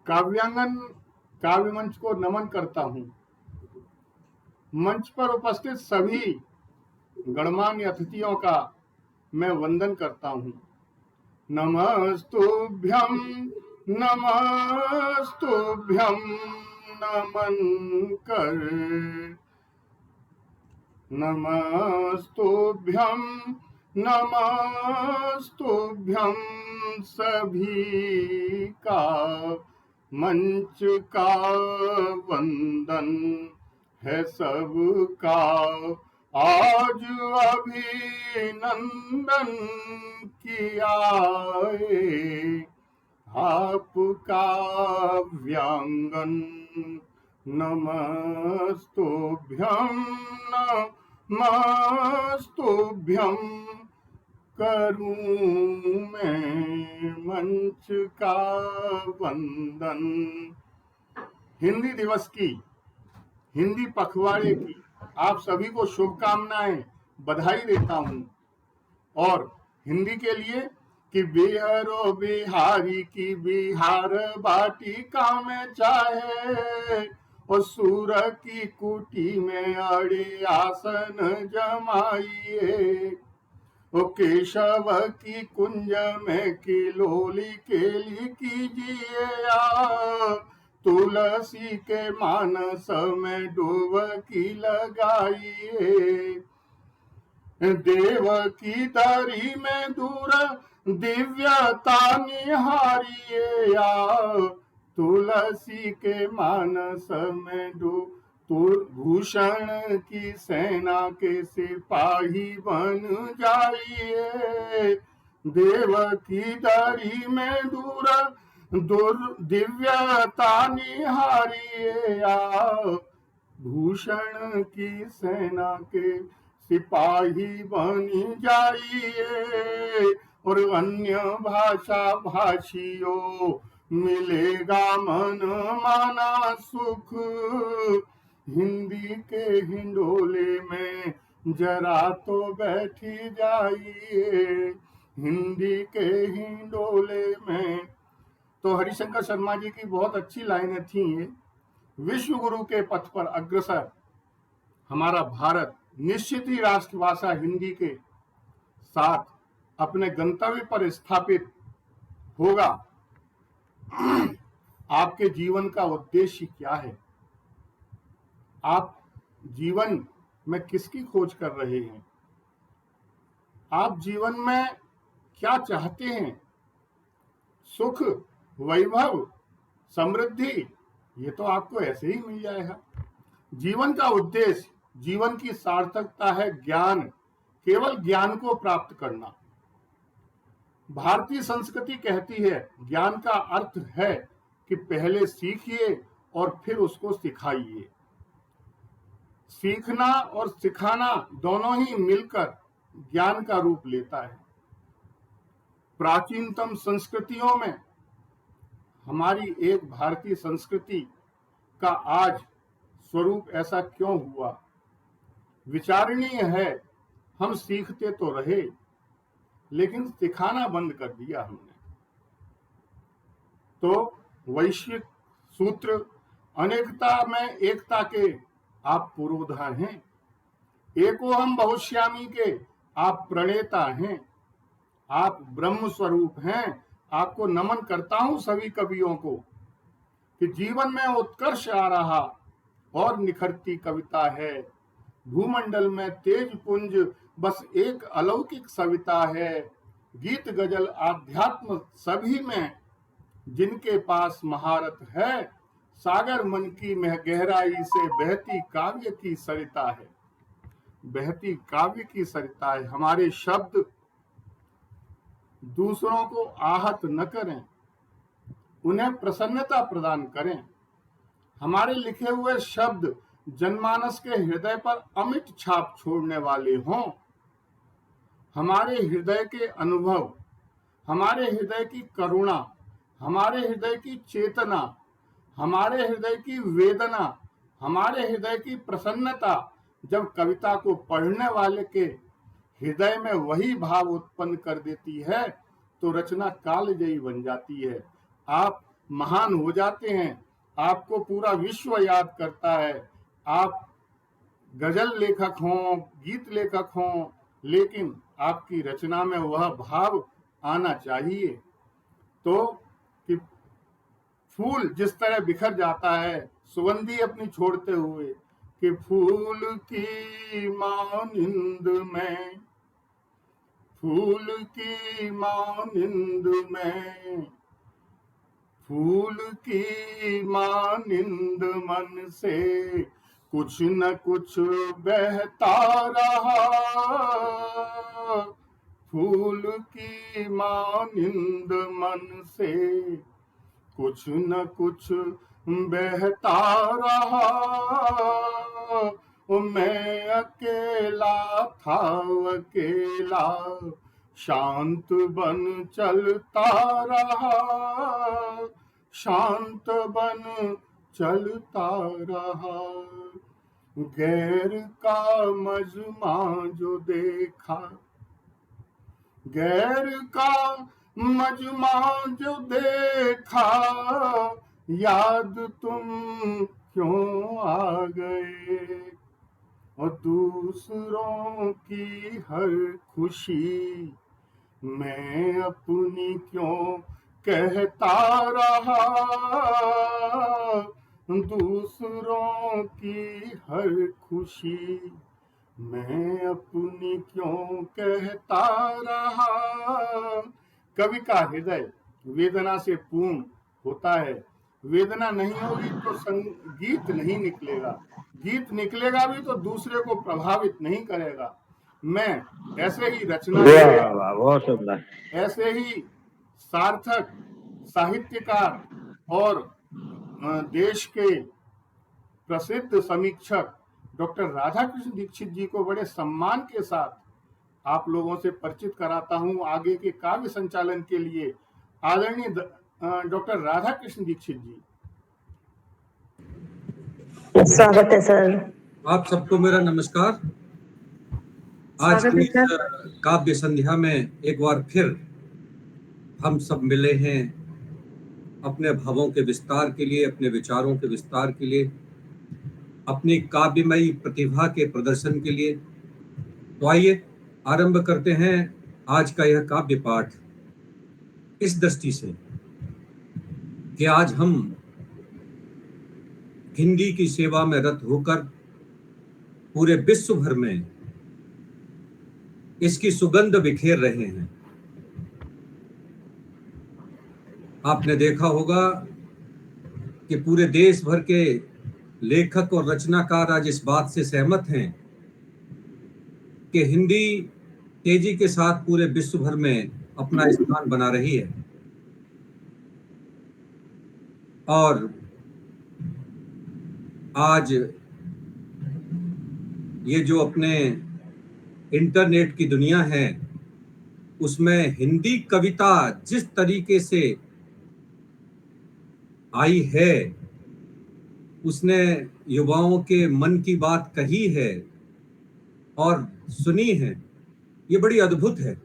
काव्यांगन काव्य मंच को नमन करता हूं। मंच पर उपस्थित सभी गणमान्य अतिथियों का मैं वंदन करता हूं। नमस्तुभ्यं नमस्तुभ्यं नमन कर, नमस्तुभ्यं नमस्तुभ्यं सभी का मंच का वंदन है सबका। आज अभिनंदन किया आपका व्यांगन। नमस्तुभ्यं नमस्तुभ्यं करूं मैं मंच का वंदन। हिंदी दिवस की, हिंदी पखवाड़े की आप सभी को शुभकामनाएं, बधाई देता हूं। और हिंदी के लिए कि बिहारो बिहारी की बिहार बाटिका में चाहे, और सूर की कुटी में अड़े आसन जमाइए, ओ केशव की कुंज में किलोली केली कीजिए, तुलसी के मानस में डुबकी लगाइए, देव की दरी में दूर दिव्यता निहारिए, तुलसी के मानस में भूषण की सेना के सिपाही बन जाइए, देव की दरी में दूर दिव्यता निहारिए, भूषण की सेना के सिपाही बनी जाइए, और अन्य भाषा भाषियों मिलेगा मन माना सुख, हिंदी के हिंडोले में जरा तो बैठी जाइए, हिंदी के हिंडोले में। तो हरिशंकर शर्मा जी की बहुत अच्छी लाइनें थी ये। विश्व गुरु के पथ पर अग्रसर हमारा भारत निश्चित ही राष्ट्रभाषा हिंदी के साथ अपने गंतव्य पर स्थापित होगा। आपके जीवन का उद्देश्य क्या है? आप जीवन में किसकी खोज कर रहे हैं? आप जीवन में क्या चाहते हैं? सुख, वैभव, समृद्धि, ये तो आपको ऐसे ही मिल जाएगा। जीवन का उद्देश्य, जीवन की सार्थकता है ज्ञान, केवल ज्ञान को प्राप्त करना। भारतीय संस्कृति कहती है ज्ञान का अर्थ है कि पहले सीखिए और फिर उसको सिखाइए। सीखना और सिखाना दोनों ही मिलकर ज्ञान का रूप लेता है। प्राचीनतम संस्कृतियों में हमारी एक भारतीय संस्कृति का आज स्वरूप ऐसा क्यों हुआ? विचारणीय है। हम सीखते तो रहे, लेकिन सिखाना बंद कर दिया हमने। तो वैश्विक सूत्र, अनेकता में एकता के आप पुरोधा हैं, एको हम बहुश्यामी के आप प्रणेता हैं, आप ब्रह्म स्वरूप हैं। आपको नमन करता हूं सभी कवियों को कि जीवन में उत्कर्ष आ रहा और निखरती कविता है। भूमंडल में तेज पुंज बस एक अलौकिक सविता है। गीत गजल आध्यात्म सभी में जिनके पास महारत है, सागर मन की में गहराई से बहती काव्य की सरिता है, बहती काव्य की सरिता है। हमारे शब्द दूसरों को आहत न करें, उन्हें प्रसन्नता प्रदान करें। हमारे लिखे हुए शब्द जनमानस के हृदय पर अमिट छाप छोड़ने वाले हों। हमारे हृदय के अनुभव, हमारे हृदय की करुणा, हमारे हृदय की चेतना, हमारे हृदय की वेदना, हमारे हृदय की प्रसन्नता जब कविता को पढ़ने वाले के हृदय में वही भाव उत्पन्न कर देती है तो रचना कालजयी बन जाती है। आप महान हो जाते हैं, आपको पूरा विश्व याद करता है। आप गजल लेखक हों, गीत लेखक हों, लेकिन आपकी रचना में वह भाव आना चाहिए। तो कि फूल जिस तरह बिखर जाता है सुगंधी अपनी छोड़ते हुए, कि फूल की मानिंद में, फूल की मानिंद में, फूल की मानिंद मन से कुछ न कुछ बहता रहा, फूल की मानिंद मन से कुछ न कुछ बहता रहा। मैं अकेला था, अकेला शांत बन चलता रहा, शांत बन चलता रहा। गैर का मजमा जो देखा, गैर का मजमा जो देखा, याद तुम क्यों आ गए। और दूसरों की हर खुशी मैं अपनी क्यों कहता रहा, दूसरों की हर खुशी मैं अपनी क्यों कहता रहा। कवि का हृदय वेदना से पूर्ण होता है। वेदना नहीं होगी तो गीत नहीं निकलेगा, गीत निकलेगा भी तो दूसरे को प्रभावित नहीं करेगा। मैं ऐसे ही रचना, बहुत सुंदर, ऐसे ही सार्थक साहित्यकार और देश के प्रसिद्ध समीक्षक डॉक्टर राधाकृष्ण दीक्षित जी को बड़े सम्मान के साथ आप लोगों से परिचित कराता हूं। आगे के काव्य संचालन के लिए आदरणीय डॉक्टर राधाकृष्ण दीक्षित जी। स्वागत है सर। आप सबको मेरा नमस्कार। आज की इस काव्य संध्या में एक बार फिर हम सब मिले हैं अपने भावों के विस्तार के लिए, अपने विचारों के विस्तार के लिए, अपनी काव्यमयी प्रतिभा के प्रदर्शन के लिए। तो आइए आरंभ करते हैं आज का यह काव्य पाठ इस दृष्टि से कि आज हम हिंदी की सेवा में रत होकर पूरे विश्व भर में इसकी सुगंध बिखेर रहे हैं। आपने देखा होगा कि पूरे देश भर के लेखक और रचनाकार आज इस बात से सहमत हैं कि हिंदी तेजी के साथ पूरे विश्व भर में अपना स्थान बना रही है। और आज ये जो अपने इंटरनेट की दुनिया है उसमें हिंदी कविता जिस तरीके से आई है, उसने युवाओं के मन की बात कही है और सुनी है, ये बड़ी अद्भुत है।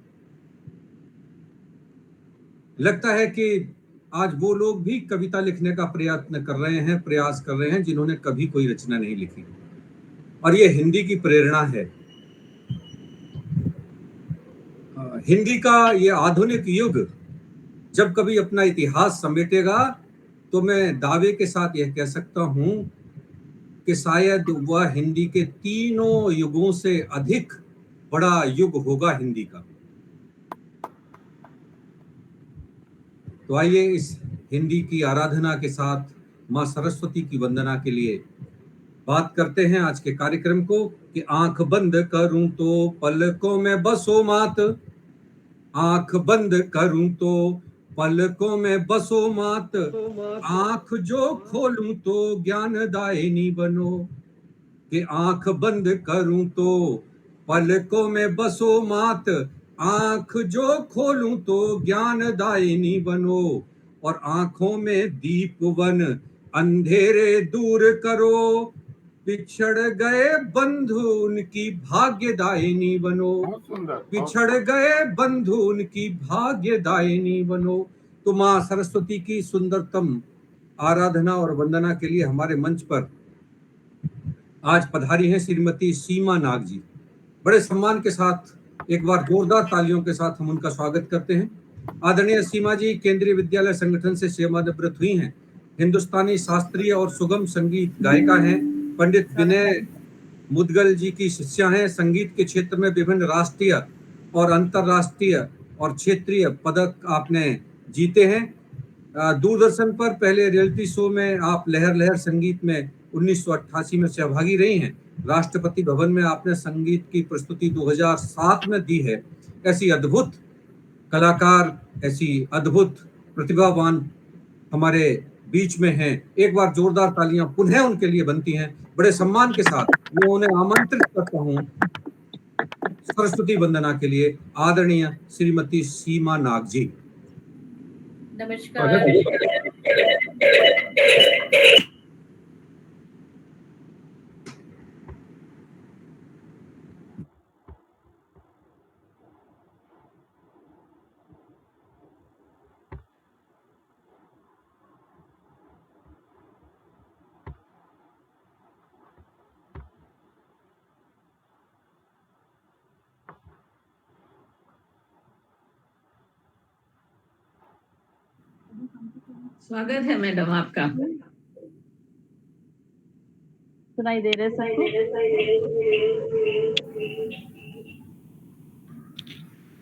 लगता है कि आज वो लोग भी कविता लिखने का प्रयत्न कर रहे हैं, प्रयास कर रहे हैं, जिन्होंने कभी कोई रचना नहीं लिखी। और ये हिंदी की प्रेरणा है। हिंदी का ये आधुनिक युग जब कभी अपना इतिहास समेटेगा तो मैं दावे के साथ यह कह सकता हूं कि शायद वह हिंदी के तीनों युगों से अधिक बड़ा युग होगा हिंदी का। तो आइए इस हिंदी की आराधना के साथ मां सरस्वती की वंदना के लिए बात करते हैं आज के कार्यक्रम को कि आंख बंद करूं तो पलकों में बसो मात, आंख बंद करूं तो पलकों में बसो मात, आंख जो खोलूं तो ज्ञानदायिनी बनो। कि आंख बंद करूं तो पलकों में बसो मात, आंख जो खोलूं तो ज्ञानदायिनी बनो। और आंखों में दीपवन अंधेरे दूर करो, पिछड़ गए बंधु उनकी भाग्यदायिनी बनो। पिछड़ गए बंधु उनकी भाग्यदायिनी बनो। तो माँ सरस्वती की सुंदरतम आराधना और वंदना के लिए हमारे मंच पर आज पधारी हैं श्रीमती सीमा नाग जी। बड़े सम्मान के साथ एक बार जोरदार तालियों के साथ हम उनका स्वागत करते हैं। आदरणीय सीमा जी केंद्रीय विद्यालय संगठन से सेवानिवृत्त हुई हैं, हिंदुस्तानी शास्त्रीय और सुगम संगीत गायिका हैं, पंडित विनय मुदगल जी की शिष्या हैं, संगीत के क्षेत्र में विभिन्न राष्ट्रीय और अंतर्राष्ट्रीय और क्षेत्रीय पदक आपने जीते हैं। दूरदर्शन पर पहले रियलिटी शो में आप लहर लहर संगीत में 1988 में सहभागी रही हैं। राष्ट्रपति भवन में आपने संगीत की प्रस्तुति 2007 में दी है। ऐसी अद्भुत कलाकार, ऐसी अद्भुत प्रतिभावान हमारे बीच में हैं। एक बार जोरदार तालियां पुनः उनके लिए बनती हैं। बड़े सम्मान के साथ मैं उन्हें आमंत्रित करता हूं सरस्वती वंदना के लिए। आदरणीय श्रीमती सीमा नाग जी, नमस्कार। स्वागत है मैडम आपका। सुनाई दे रहे सबको?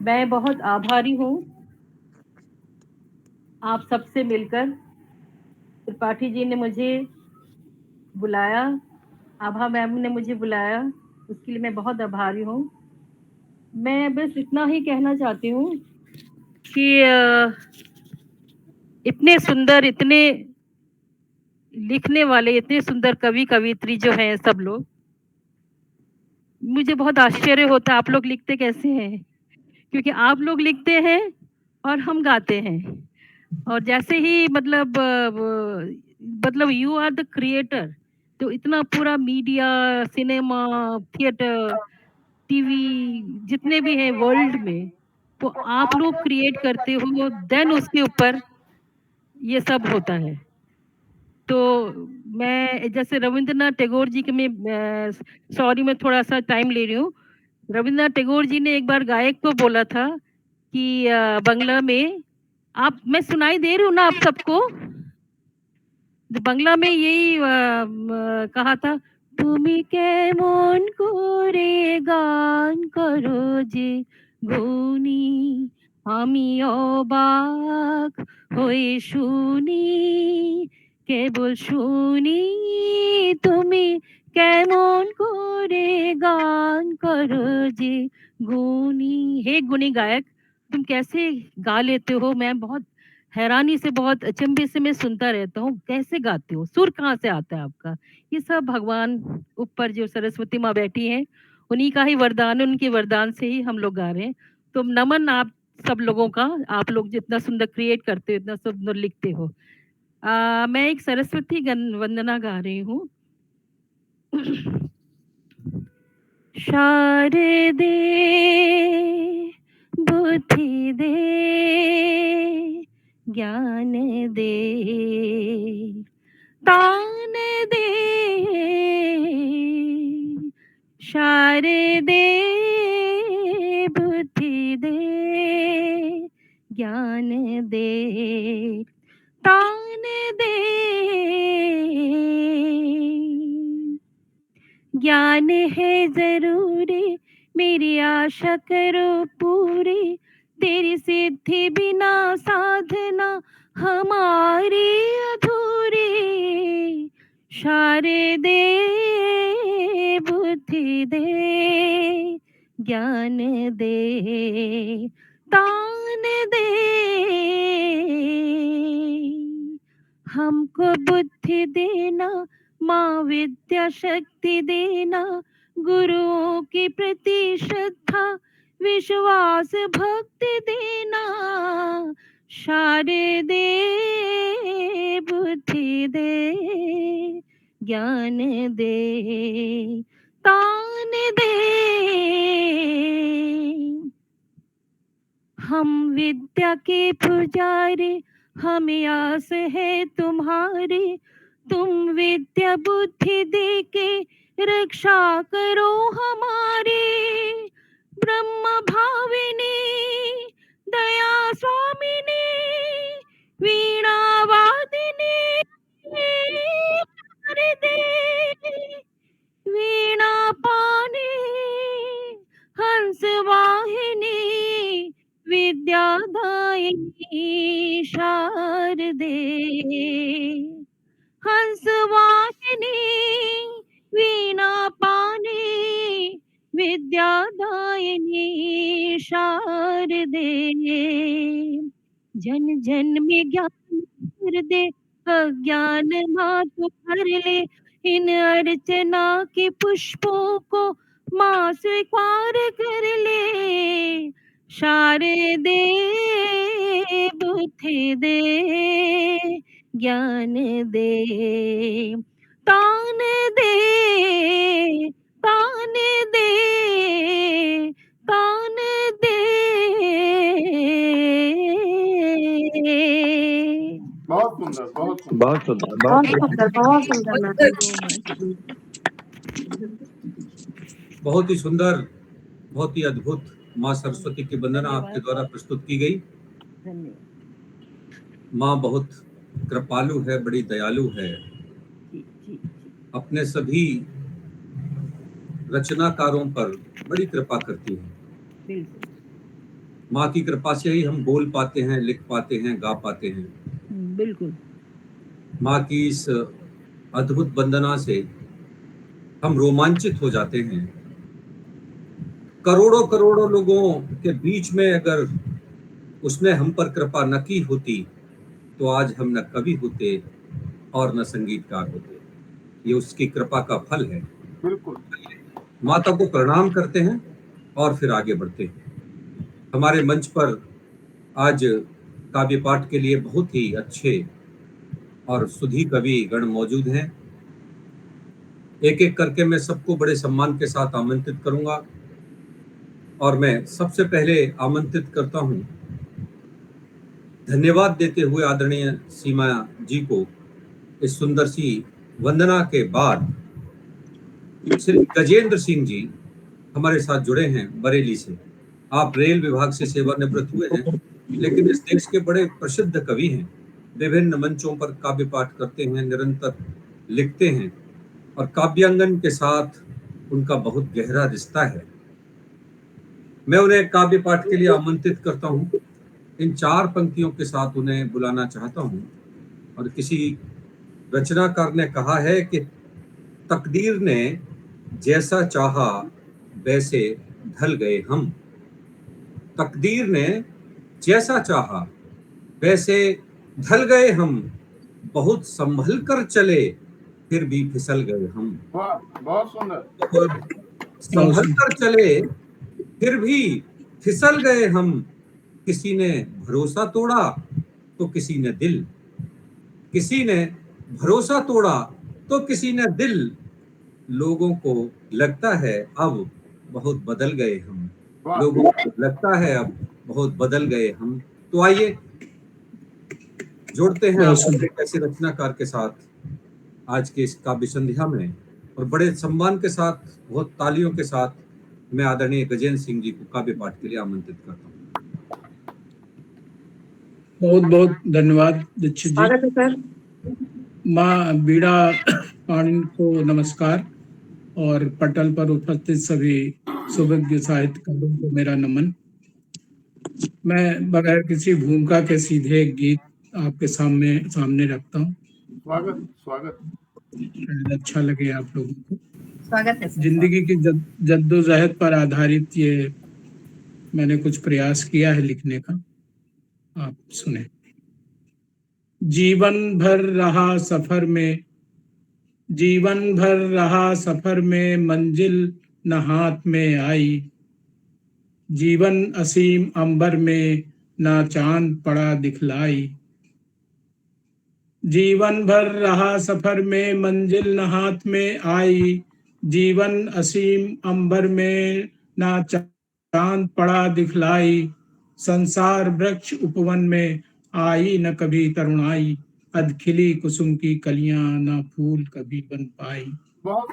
मैं बहुत आभारी हूँ आप सबसे मिलकर। त्रिपाठी जी ने मुझे बुलाया, आभा मैम ने मुझे बुलाया, उसके लिए मैं बहुत आभारी हूँ। मैं बस इतना ही कहना चाहती हूँ कि इतने सुंदर, इतने लिखने वाले, इतने सुंदर कवि कवित्री जो हैं सब लोग, मुझे बहुत आश्चर्य होता है आप लोग लिखते कैसे हैं, क्योंकि आप लोग लिखते हैं और हम गाते हैं। और जैसे ही मतलब यू आर द क्रिएटर, तो इतना पूरा मीडिया, सिनेमा, थिएटर, टीवी जितने भी हैं वर्ल्ड में, तो आप लोग क्रिएट करते हो, देन उसके ऊपर ये सब होता है। तो मैं जैसे रविंद्रनाथ टैगोर जी के, मैं सॉरी मैं थोड़ा सा टाइम ले रही हूँ। रविंद्रनाथ टैगोर जी ने एक बार गायक को बोला था कि बंगला में, आप, मैं सुनाई दे रही हूँ ना आप सबको? बांग्ला में यही कहा था, তুমি কেমন করে গান করো যে গুনি, আমি অবাক হয়ে শুনি, কেবল শুনি তুমি কেমন করে গান করো যে गुनी। हे गुनी गायक, तुम कैसे गा लेते हो? मैं बहुत हैरानी से, बहुत अचंभे से मैं सुनता रहता हूँ, कैसे गाते हो, सुर कहाँ से आता है आपका? ये सब भगवान ऊपर जो सरस्वती माँ बैठी हैं, उन्हीं का ही वरदान है, उनके वरदान से ही हम लोग गा रहे हैं। तो नमन आप सब लोगों का, आप लोग जितना सुंदर क्रिएट करते हो, इतना सुंदर लिखते हो। मैं एक सरस्वती वंदना गा रही हूँ। शारदे बुद्धि दे, ज्ञान दे, तान दे, शारदे बुद्धि दे, ज्ञान दे, तान दे, ज्ञान है जरूरी, मेरी आशा करो पूरी, तेरी सिद्धि बिना साधना हमारी अधूरी। शारदे बुद्धि दे, ज्ञान दे, तान दे, हमको बुद्धि देना, माँ विद्या शक्ति देना, गुरुओं के प्रति श्रद्धा विश्वास भक्ति देना। शारदे बुद्धि दे, ज्ञान दे, तान दे, हम विद्या के पुजारी, हमें आस है तुम्हारी। तुम विद्या बुद्धि दे के रक्षा करो हमारी। ब्रह्म भाविनी दया स्वामिनी, वीणा वादिनी दे, वीणा पानी हंस वाहिनी, विद्यादायिनी शारदे। हंस वाहिनी वीणा पानी, विद्यादायिनी शारदे। जन जन में ज्ञान भर दे, अज्ञान मातु भर ले। इन अर्चना के पुष्पों को माँ स्वीकार कर ले। शारदे बुद्धि दे, ज्ञान दे, तान दे, तान दे, तान दे। बहुत सुंदर, बहुत सुंदर। बहुत सुंदर, बहुत सुंदर, बहुत सुंदर मैम। बहुत ही सुंदर, बहुत ही अद्भुत माँ सरस्वती की वंदना आपके द्वारा प्रस्तुत की गई। माँ बहुत कृपालु है, बड़ी दयालु है, अपने सभी रचनाकारों पर बड़ी कृपा करती है। माँ की कृपा से ही हम बोल पाते हैं, लिख पाते हैं, गा पाते हैं। बिल्कुल। माँ की इस अद्भुत वंदना से हम रोमांचित हो जाते हैं। करोड़ों करोड़ों लोगों के बीच में अगर उसने हम पर कृपा न की होती तो आज हम न कवि होते और न संगीतकार होते। ये उसकी कृपा का फल है। बिल्कुल। माता को प्रणाम करते हैं और फिर आगे बढ़ते हैं। हमारे मंच पर आज काव्य पाठ के लिए बहुत ही अच्छे और सुधी कवि गण मौजूद हैं। एक एक करके मैं सबको बड़े सम्मान के साथ आमंत्रित करूंगा और मैं सबसे पहले आमंत्रित करता हूं, धन्यवाद देते हुए आदरणीय सीमा जी को इस सुंदर सी वंदना के बाद श्री गजेंद्र सिंह जी हमारे साथ जुड़े हैं बरेली से। आप रेल विभाग से सेवानिवृत्त हुए हैं, लेकिन इस देश के बड़े प्रसिद्ध कवि हैं। विभिन्न मंचों पर काव्य पाठ करते हैं, निरंतर लिखते हैं और काव्यांगन के साथ उनका बहुत गहरा रिश्ता है। मैं उन्हें काव्य पाठ के लिए आमंत्रित करता हूं। इन 4 पंक्तियों के साथ उन्हें बुलाना चाहता हूं। और किसी रचनाकार ने कहा है कि तकदीर ने जैसा चाहा वैसे ढल गए हम। तकदीर ने जैसा चाहा वैसे ढल गए हम, बहुत संभल कर चले फिर भी फिसल गए हम। बहुत सुंदर। संभल कर चले फिर भी फिसल गए हम। किसी ने भरोसा तोड़ा तो किसी ने दिल, किसी ने भरोसा तोड़ा तो किसी ने दिल। लोगों को लगता है अब बहुत बदल गए हम। लोगों को लगता है अब बहुत बदल गए हम। तो आइए जोड़ते हैं आप ऐसे रचनाकार के साथ आज के इस काव्य संध्या में, और बड़े सम्मान के साथ, बहुत तालियों के साथ मैं आदरणीय गजेंद्र सिंह जी को काव्य पाठ के लिए आमंत्रित करता हूँ। बहुत बहुत धन्यवाद दीक्षित जी। माँ बीड़ा पाणिन को नमस्कार और पटल पर उपस्थित सभी सुविज्ञ साहित्यकारों को मेरा नमन। मैं बगैर किसी भूमिका के सीधे एक गीत आपके सामने रखता हूँ। स्वागत, स्वागत। अच्छा लगे आप लोगों को। स्वागत है। जिंदगी की जद्दोजहद पर आधारित ये मैंने कुछ प्रयास किया है लिखने का, आप सुने। जीवन भर रहा सफर में, जीवन भर रहा सफर में, मंजिल न हाथ में आई। जीवन असीम अंबर में, ना चांद पड़ा दिखलाई। जीवन भर रहा सफर में, मंजिल न हाथ में आई। जीवन असीम अंबर में, ना चांद पड़ा दिखलाई। संसार वृक्ष उपवन में आई न कभी तरुणाई, अधखिली कुसुम की कलियां न फूल कभी बन पाई। बहुत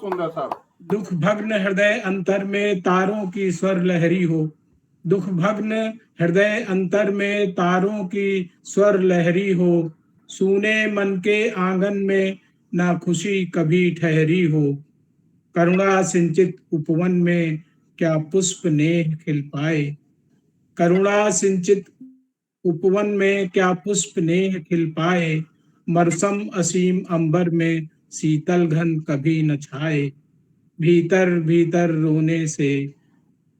सुंदर साहब। दुख भग्न हृदय अंतर में तारों की स्वर लहरी हो, दुख भग्न हृदय अंतर में तारों की स्वर लहरी हो, सूने मन के आंगन में ना खुशी कभी ठहरी हो, करुणा सिंचित उपवन में क्या पुष्प नेह खिल पाए, करुणा सिंचित उपवन में क्या पुष्प नेह खिल पाए, मरसम असीम अंबर में शीतल घन कभी न छाए, भीतर भीतर रोने से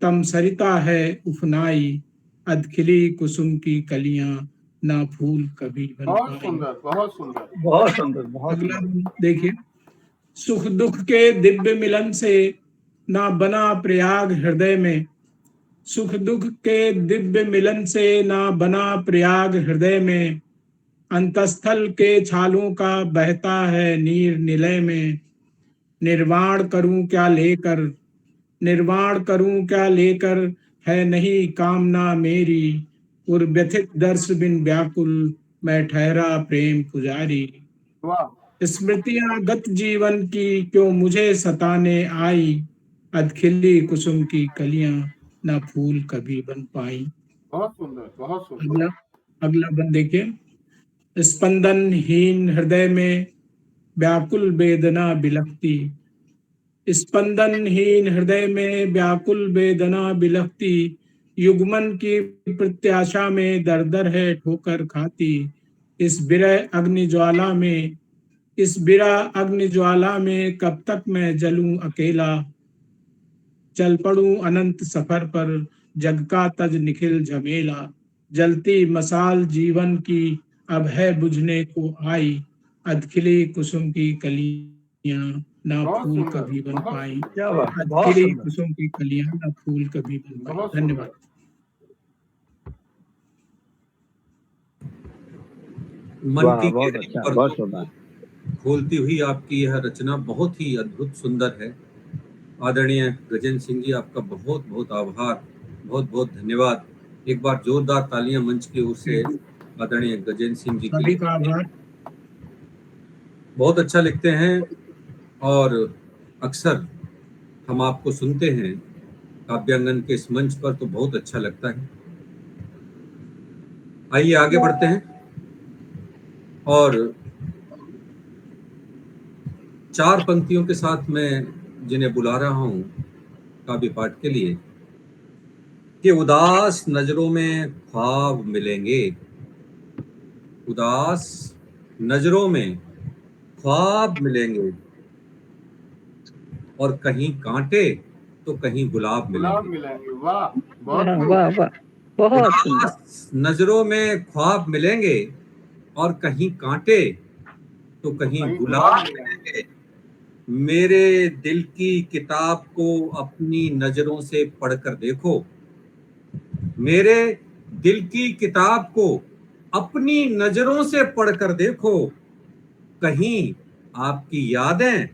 तम सरिता है उफनाई, अधखिली कुसुम की कलियां ना फूल कभी बन बहुत पाई। सुंदर, बहुत सुंदर। बहुत सुंदर, बहुत अगला सुंदर। देखिए, सुख दुख के दिव्य मिलन से ना बना प्रयाग हृदय में, सुख दुख के दिव्य मिलन से ना बना प्रयाग हृदय में, अंतस्थल के छालों का बहता है नीर निलय में, निर्वाण करूं क्या लेकर, निर्वाण करूं क्या लेकर है नहीं कामना मेरी, और व्यथित दर्श बिन व्याकुल मैं ठहरा प्रेम पुजारी, वाह। स्मृतियां गत जीवन की क्यों मुझे सताने आई, अधखिली कुसुम की कलियां ना फूल कभी बन पाई। बहुत सुंदर, बहुत सुंदर। अगला अगला बंद देखिए, स्पंदनहीन हृदय में व्याकुल वेदना बिलखती, स्पंदनहीन हृदय में व्याकुल वेदना बिलखती, युग्मन की प्रत्याशा में दर दर है ठोकर खाती, इस विरह अग्नि ज्वाला में, इस विरह अग्नि ज्वाला में कब तक मैं जलूं अकेला, चल पड़ूं अनंत सफर पर जग का तज निखिल झमेला, जलती मसाल जीवन की अब है बुझने को आई, अधखिली कुसुम की कलियां ना बहुत फूल सुंदर, कभी बन बहुत पाई, क्या बात, बहुत अधखिली सुंदर। कुसुम की कलियां ना फूल कभी बन पाई। बहुत धन्यवाद। मन वाह, की बहुत गहरी अच्छा, परतों बहुत को सुंदर। खोलती हुई आपकी यह रचना बहुत ही अद्भुत सुंदर है। आदरणीय गजेंद्र सिंह जी, आपका बहुत बहुत आभार, बहुत बहुत धन्यवाद। एक बार जोरदार तालियां मंच की ओर से आदरणीय गजेंद्र सिंह जी के सभी का लिए। आभार। बहुत अच्छा लिखते हैं और अक्सर हम आपको सुनते हैं काव्यांगन के इस मंच पर, तो बहुत अच्छा लगता है। आइए आगे बढ़ते हैं और 4 पंक्तियों के साथ मैं जिन्हें बुला रहा हूं काव्य पाठ के लिए, कि उदास नजरों में ख्वाब मिलेंगे, उदास नजरों में ख्वाब मिलेंगे, और कहीं कांटे तो कहीं गुलाब गुलाब मिलेंगे। मिलेंगे। वाह, बहुत वाह खूब। वाह वाह, बहुत सुंदर। उदास नजरों में ख्वाब मिलेंगे और कहीं कांटे तो कहीं कहीं गुलाब गुलाब मिलेंगे, मेरे दिल की किताब को अपनी नजरों से पढ़कर देखो, मेरे दिल की किताब को अपनी नजरों से पढ़कर देखो, कहीं आपकी यादें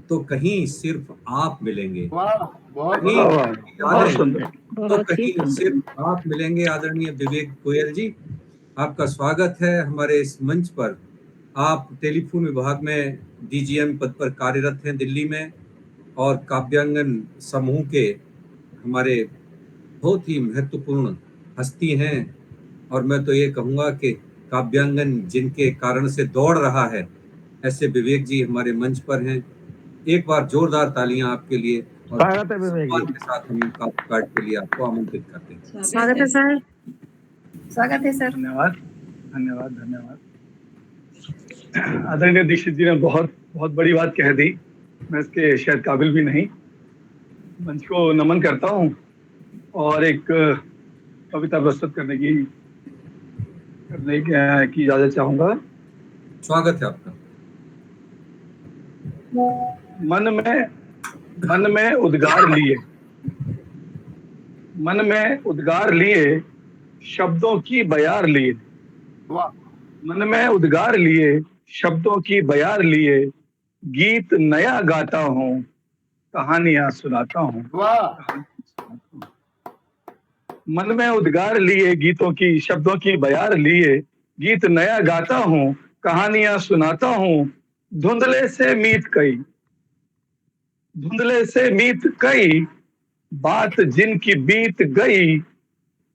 तो कहीं सिर्फ आप मिलेंगे, वाह, बहुत कहीं वाह, खूब। वाह, आपकी बहुत यादें सुंदर। तो बहुत ही कहीं सुंदर। सिर्फ आप मिलेंगे। आदरणीय विवेक गोयल जी, आपका स्वागत है हमारे इस मंच पर। आप टेलीफोन विभाग में डीजीएम पद पर कार्यरत हैं दिल्ली में, और काव्यांगन समूह के हमारे बहुत ही महत्वपूर्ण हस्ती हैं, और मैं तो ये कहूँगा कि काव्यांगन जिनके कारण से दौड़ रहा है, ऐसे विवेक जी हमारे मंच पर हैं। एक बार जोरदार तालियां आपके लिए, और स्वागत है विवेक सम्मान जी। के साथ हम काव्य पाठ के लिए आपको आमंत्रित करते हैं। स्वागत है सर। स्वागत है सर। धन्यवाद, धन्यवाद, धन्यवाद। आदरणीय दीक्षित जी ने बहुत बहुत बड़ी बात कह दी, मैं इसके शायद काबिल भी नहीं। मंच को नमन करता हूँ और एक कविता प्रस्तुत करने की इजाजत चाहूंगा। स्वागत है आपका। मन में उद्गार लिए, मन में उद्गार लिए, शब्दों की बयार लिए, वाह, मन में उद्गार लिए, शब्दों की बयार लिए, गीत नया गाता हूँ, कहानियां सुनाता हूँ। वाह। मन में उद्गार लिए गीतों की, शब्दों की बयार लिए, गीत नया गाता हूँ, कहानियां सुनाता हूँ। धुंधले से मीत कई, धुंधले से मीत कई, बात जिनकी बीत गई,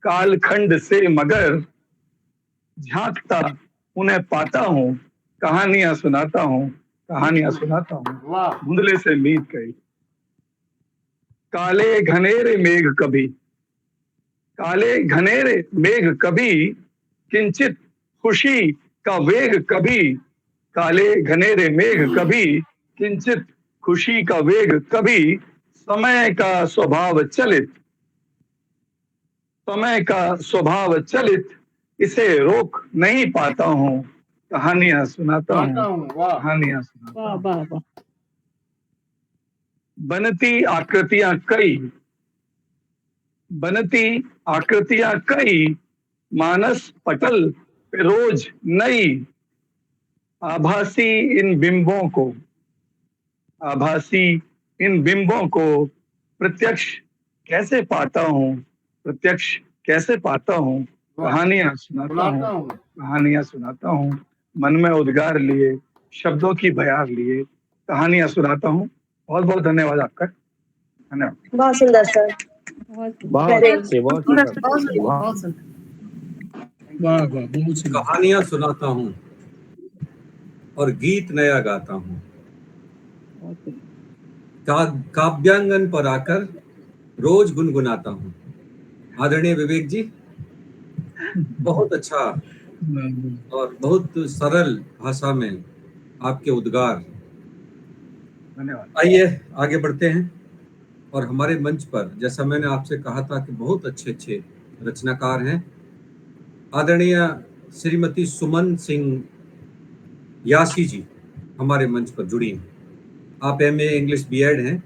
कालखंड से मगर झांकता उन्हें पाता हूँ, कहानियां सुनाता हूँ, कहानियां सुनाता हूँ। वाह धुंधले से मीत कई, काले घनेरे मेघ कभी, काले घनेरे मेघ कभी, किंचित खुशी का वेग कभी, काले घनेरे मेघ कभी, किंचित खुशी का वेग कभी, समय का स्वभाव चलित, समय का स्वभाव चलित, इसे रोक नहीं पाता हूँ, कहानियां सुनाता गाता हूँ, हूँ। वाह कहानियां सुनाता वाह हूँ। वाह वाह। बनती आकृतियां कई, बनती आकृतियां कई, मानस पटल पे रोज नई, आभासी इन बिंबों को, आभासी इन बिंबों को प्रत्यक्ष कैसे पाता हूँ, प्रत्यक्ष कैसे पाता हूँ, कहानियां सुनाता हूँ, सुनाता हूँ। कहानियां सुनाता हूँ। मन में उद्गार लिए, शब्दों की बयार लिए, कहानियां सुनाता हूँ। बहुत बहुत धन्यवाद आपका, धन्यवाद। बहुत सुंदर सर। बहुत Very अच्छे, बहुत good. सुंदर। बहुत सुंदर, वाह। बहुत सुंदर। वाह वाह, बहुत सुंदर। कहानियां सुनाता हूँ और गीत नया गाता हूँ। काव्यांगन पर आकर रोज गुनगुनाता हूँ। आदरणीय विवेक जी, बहुत अच्छा और बहुत सरल भाषा में आपके उद्गार। धन्यवाद। आइए आगे बढ़ते हैं। और हमारे मंच पर, जैसा मैंने आपसे कहा था कि बहुत अच्छे अच्छे रचनाकार हैं, आदरणीय श्रीमती सुमन सिंह यासी जी हमारे मंच पर जुड़ी हैं। आप MA इंग्लिश B.Ed हैं,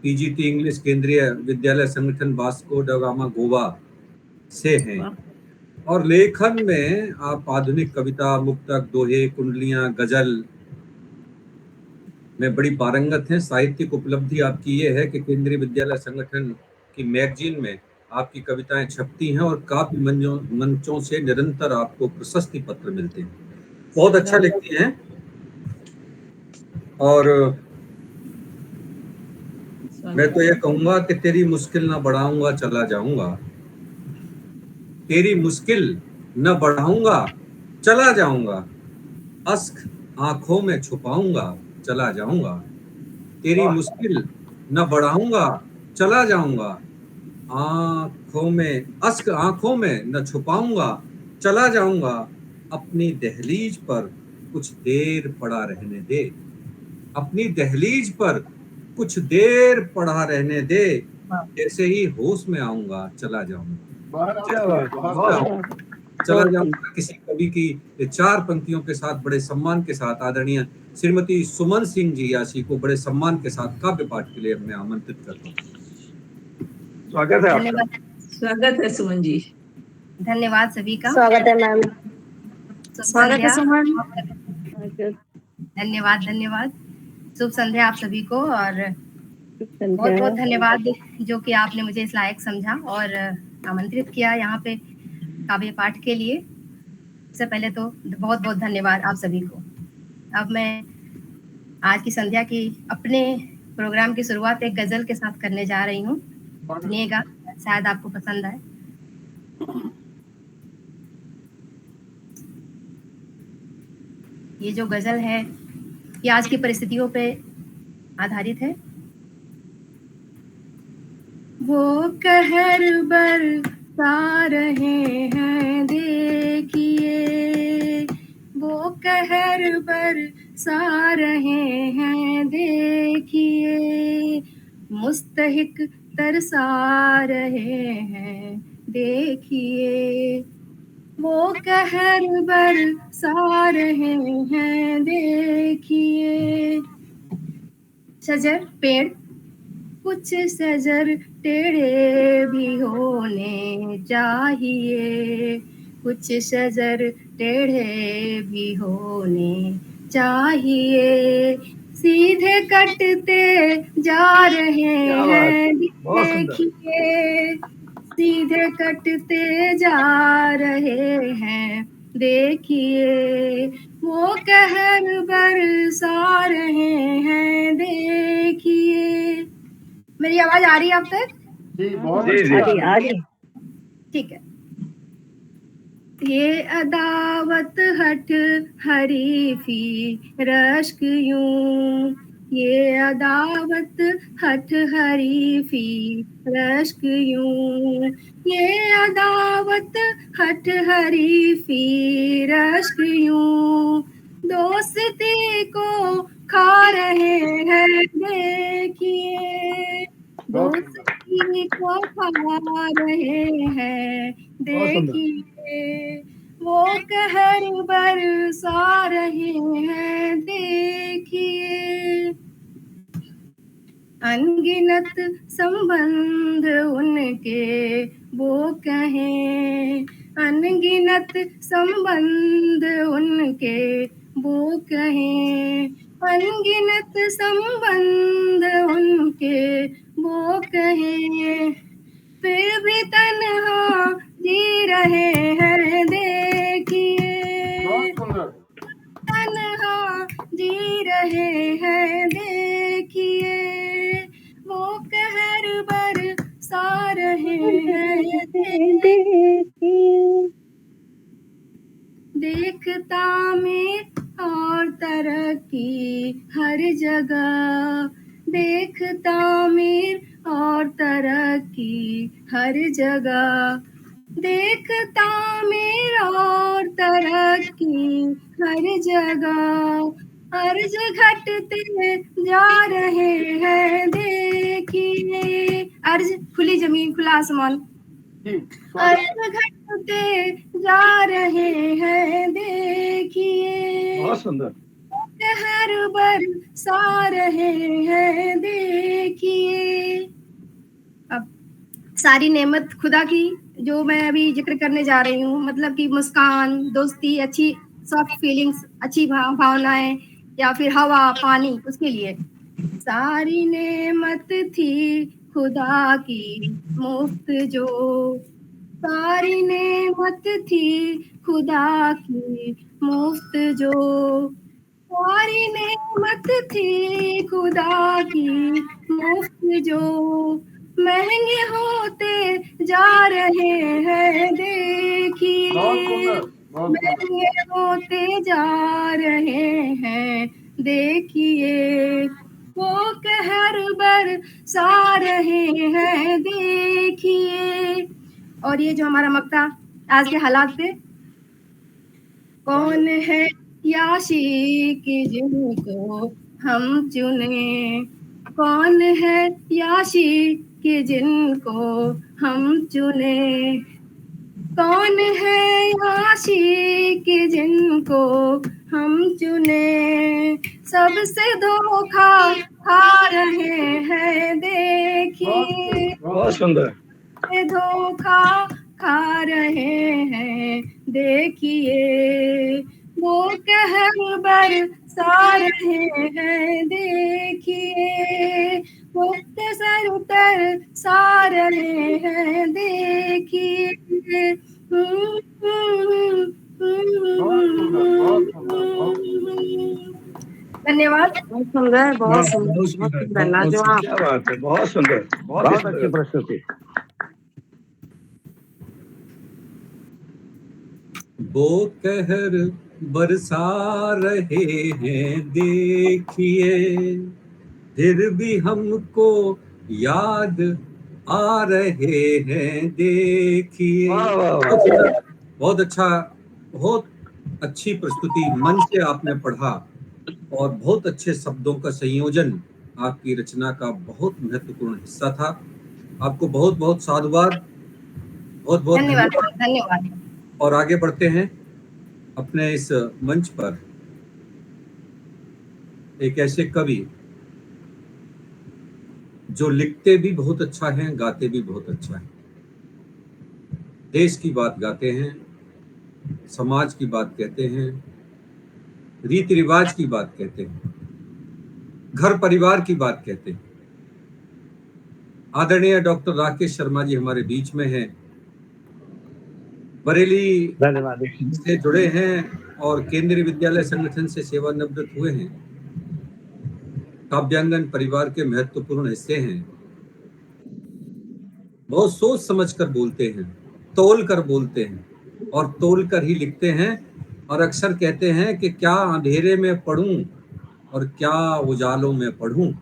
PGT इंग्लिश केंद्रीय विद्यालय संगठन वास्को ड गामा गोवा से हैं, और लेखन में आप आधुनिक कविता, मुक्तक, दोहे, कुंडलियां, गजल में बड़ी पारंगत हैं। साहित्यिक उपलब्धि आपकी ये है कि केंद्रीय विद्यालय संगठन की मैगजीन में आपकी कविताएं छपती हैं और काव्य मंचों से निरंतर आपको प्रशस्ति पत्र मिलते हैं। बहुत अच्छा लिखती हैं। और मैं तो ये कहूंगा कि तेरी मुश्किल ना बढ़ाऊंगा चला जाऊंगा, तेरी मुश्किल न बढ़ाऊंगा चला जाऊंगा, अश्क आंखों में छुपाऊंगा चला जाऊंगा, तेरी मुश्किल न बढ़ाऊंगा चला जाऊंगा, आंखों में अश्क आंखों में न छुपाऊंगा चला जाऊंगा, अपनी दहलीज पर कुछ देर पड़ा रहने दे, अपनी दहलीज पर कुछ देर पड़ा रहने दे, जैसे ही होश में आऊंगा चला जाऊंगा, चला जाऊंगा। किसी कवि की 4 पंक्तियों के साथ बड़े सम्मान के साथ आदरणीय श्रीमती सुमन सिंह जी यासी को बड़े सम्मान के साथ काव्य पाठ के लिए मैं आमंत्रित करता हूँ। स्वागत है आपका। स्वागत है सुमन जी। धन्यवाद सभी का। स्वागत है मैम। स्वागत है सुमन। धन्यवाद धन्यवाद। शुभ संध्या आप सभी को, और बहुत बहुत धन्यवाद जो कि आपने मुझे इस लायक समझा और आमंत्रित किया यहाँ पे काव्य पाठ के लिए। सबसे पहले तो बहुत बहुत धन्यवाद आप सभी को। अब मैं आज की संध्या की अपने प्रोग्राम की शुरुआत एक गजल के साथ करने जा रही हूँ। सुनिएगा, शायद आपको पसंद आए। ये जो गजल है ये आज की परिस्थितियों पे आधारित है। वो कहर बरसा रहे हैं देखिए, वो कहर बरसा रहे हैं देखिए, मुस्तहिक तरसा रहे हैं देखिए, वो कहर बरसा रहे हैं देखिए। शजर पेड़ कुछ शजर टेढ़े भी होने चाहिए, कुछ शजर टेढ़े भी होने चाहिए, सीधे कटते जा रहे हैं देखिए, सीधे कटते जा रहे हैं, देखिए वो कहर बरसा रहे हैं, देखिए। मेरी आवाज आ रही है आप तक? जी बहुत जी, जी। अच्छा। ठीक है। ये अदावत हट हरीफी रश्क यूं, ये अदावत हट हरीफी रश्क यूं, ये अदावत हट हरीफी रश्क यूं, दोस्ती को खा रहे हैं, देखिए दोस्ती को खा रहे हैं, देखिए वो कहर बरसा रहे हैं, देखिए। अनगिनत संबंध उनके वो कहें, अनगिनत संबंध उनके वो कहें, अनगिनत संबंध उनके वो कहें, फिर भी तन्हा जी रहे हैं, देखिए तन्हा जी रहे हैं, देखिए वो कहर बरसा रहे हैं, देखिए। देखता में और तरक्की हर जगह, देखता में और तरक्की हर जगह, देखता में और तरक्की हर जगह, अर्ज घटते जा रहे हैं, देखिए। अर्ज खुली जमीन खुला आसमान, अर्ज घटते जा रहे हैं, देखिए बहुत सुंदर। कहर बरसा रहे हैं, देखिए। अब सारी नेमत खुदा की जो मैं अभी जिक्र करने जा रही हूँ, मतलब कि मुस्कान, दोस्ती, अच्छी सॉफ्ट फीलिंग्स, अच्छी भावनाएं, या फिर हवा, पानी, उसके लिए सारी नेमत थी खुदा की मुफ्त जो, सारी नेमत थी खुदा की मुफ्त जो, सारी नेमत थी खुदा की मुफ्त जो, महंगे होते जा रहे हैं, देखिए महंगे होते जा रहे हैं, देखिए वो कहर बरसा रहे हैं, देखिए। और ये जो हमारा मक्ता आज के हालात पे, कौन है याशिक जिनको हम चुने, कौन है याशिक जिनको हम चुने, कौन है याशिक जिनको हम चुने, सबसे धोखा खा रहे हैं, देखिए बहुत सुंदर। धोखा खा रहे हैं, देखिए वो कहर बरसा रहे हैं, देखिए वो सर उतर सा रहे हैं, देखिए। धन्यवाद। बहुत सुंदर, बहुत सुंदर, बहुत सुंदर, लाजवाब। क्या बात है, बहुत सुंदर, बहुत अच्छी प्रस्तुति। वो कहर बरसा रहे हैं, देखिए फिर भी हमको याद आ रहे हैं, देखिए। वाह, वाह, वाह। बहुत अच्छा, बहुत अच्छी प्रस्तुति मन से आपने पढ़ा और बहुत अच्छे शब्दों का संयोजन आपकी रचना का बहुत महत्वपूर्ण हिस्सा था। आपको बहुत बहुत साधुवाद, बहुत बहुत धन्यवाद, धन्यवाद। और आगे बढ़ते हैं अपने इस मंच पर एक ऐसे कवि जो लिखते भी बहुत अच्छा है, गाते भी बहुत अच्छा है। देश की बात गाते हैं, समाज की बात कहते हैं, रीति रिवाज की बात कहते हैं, घर परिवार की बात कहते हैं। आदरणीय डॉक्टर राकेश शर्मा जी हमारे बीच में हैं, बरेली धन्यवाद से जुड़े हैं और केंद्रीय विद्यालय संगठन से सेवानिवृत्त हुए हैं, काव्यांगन परिवार के महत्वपूर्ण हिस्से हैं, बहुत सोच समझ कर बोलते हैं, तोल कर बोलते हैं और तोल कर ही लिखते हैं, और अक्सर कहते हैं कि क्या अंधेरे में पढ़ूं और क्या उजालों में पढ़ूं,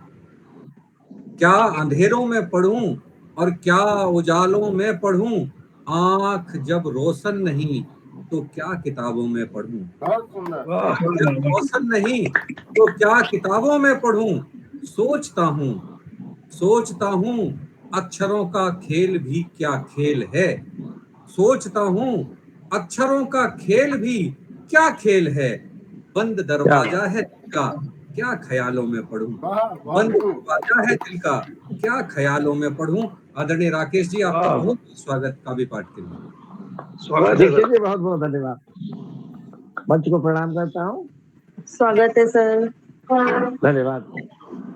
क्या अंधेरों में पढ़ूं और क्या उजालों में पढ़ूं, आंख जब रोशन नहीं तो क्या किताबों में पढ़ूं, बहुत सुंदर। जब रोशन नहीं तो क्या किताबों में पढ़ूं, सोचता हूं अक्षरों का खेल भी क्या खेल है, सोचता हूं अक्षरों का खेल भी क्या खेल है, बंद दरवाजा है दिल का क्या ख्यालों में पढ़ूं, बंद दरवाजा है दिल का क्या ख्यालों में पढ़ूं। आदरणीय राकेश जी, आपका बहुत बहुत स्वागत काव्य पाठ के लिए। स्वागत है जी, बहुत बहुत धन्यवाद। मंच को प्रणाम करता हूँ। स्वागत है सर। धन्यवाद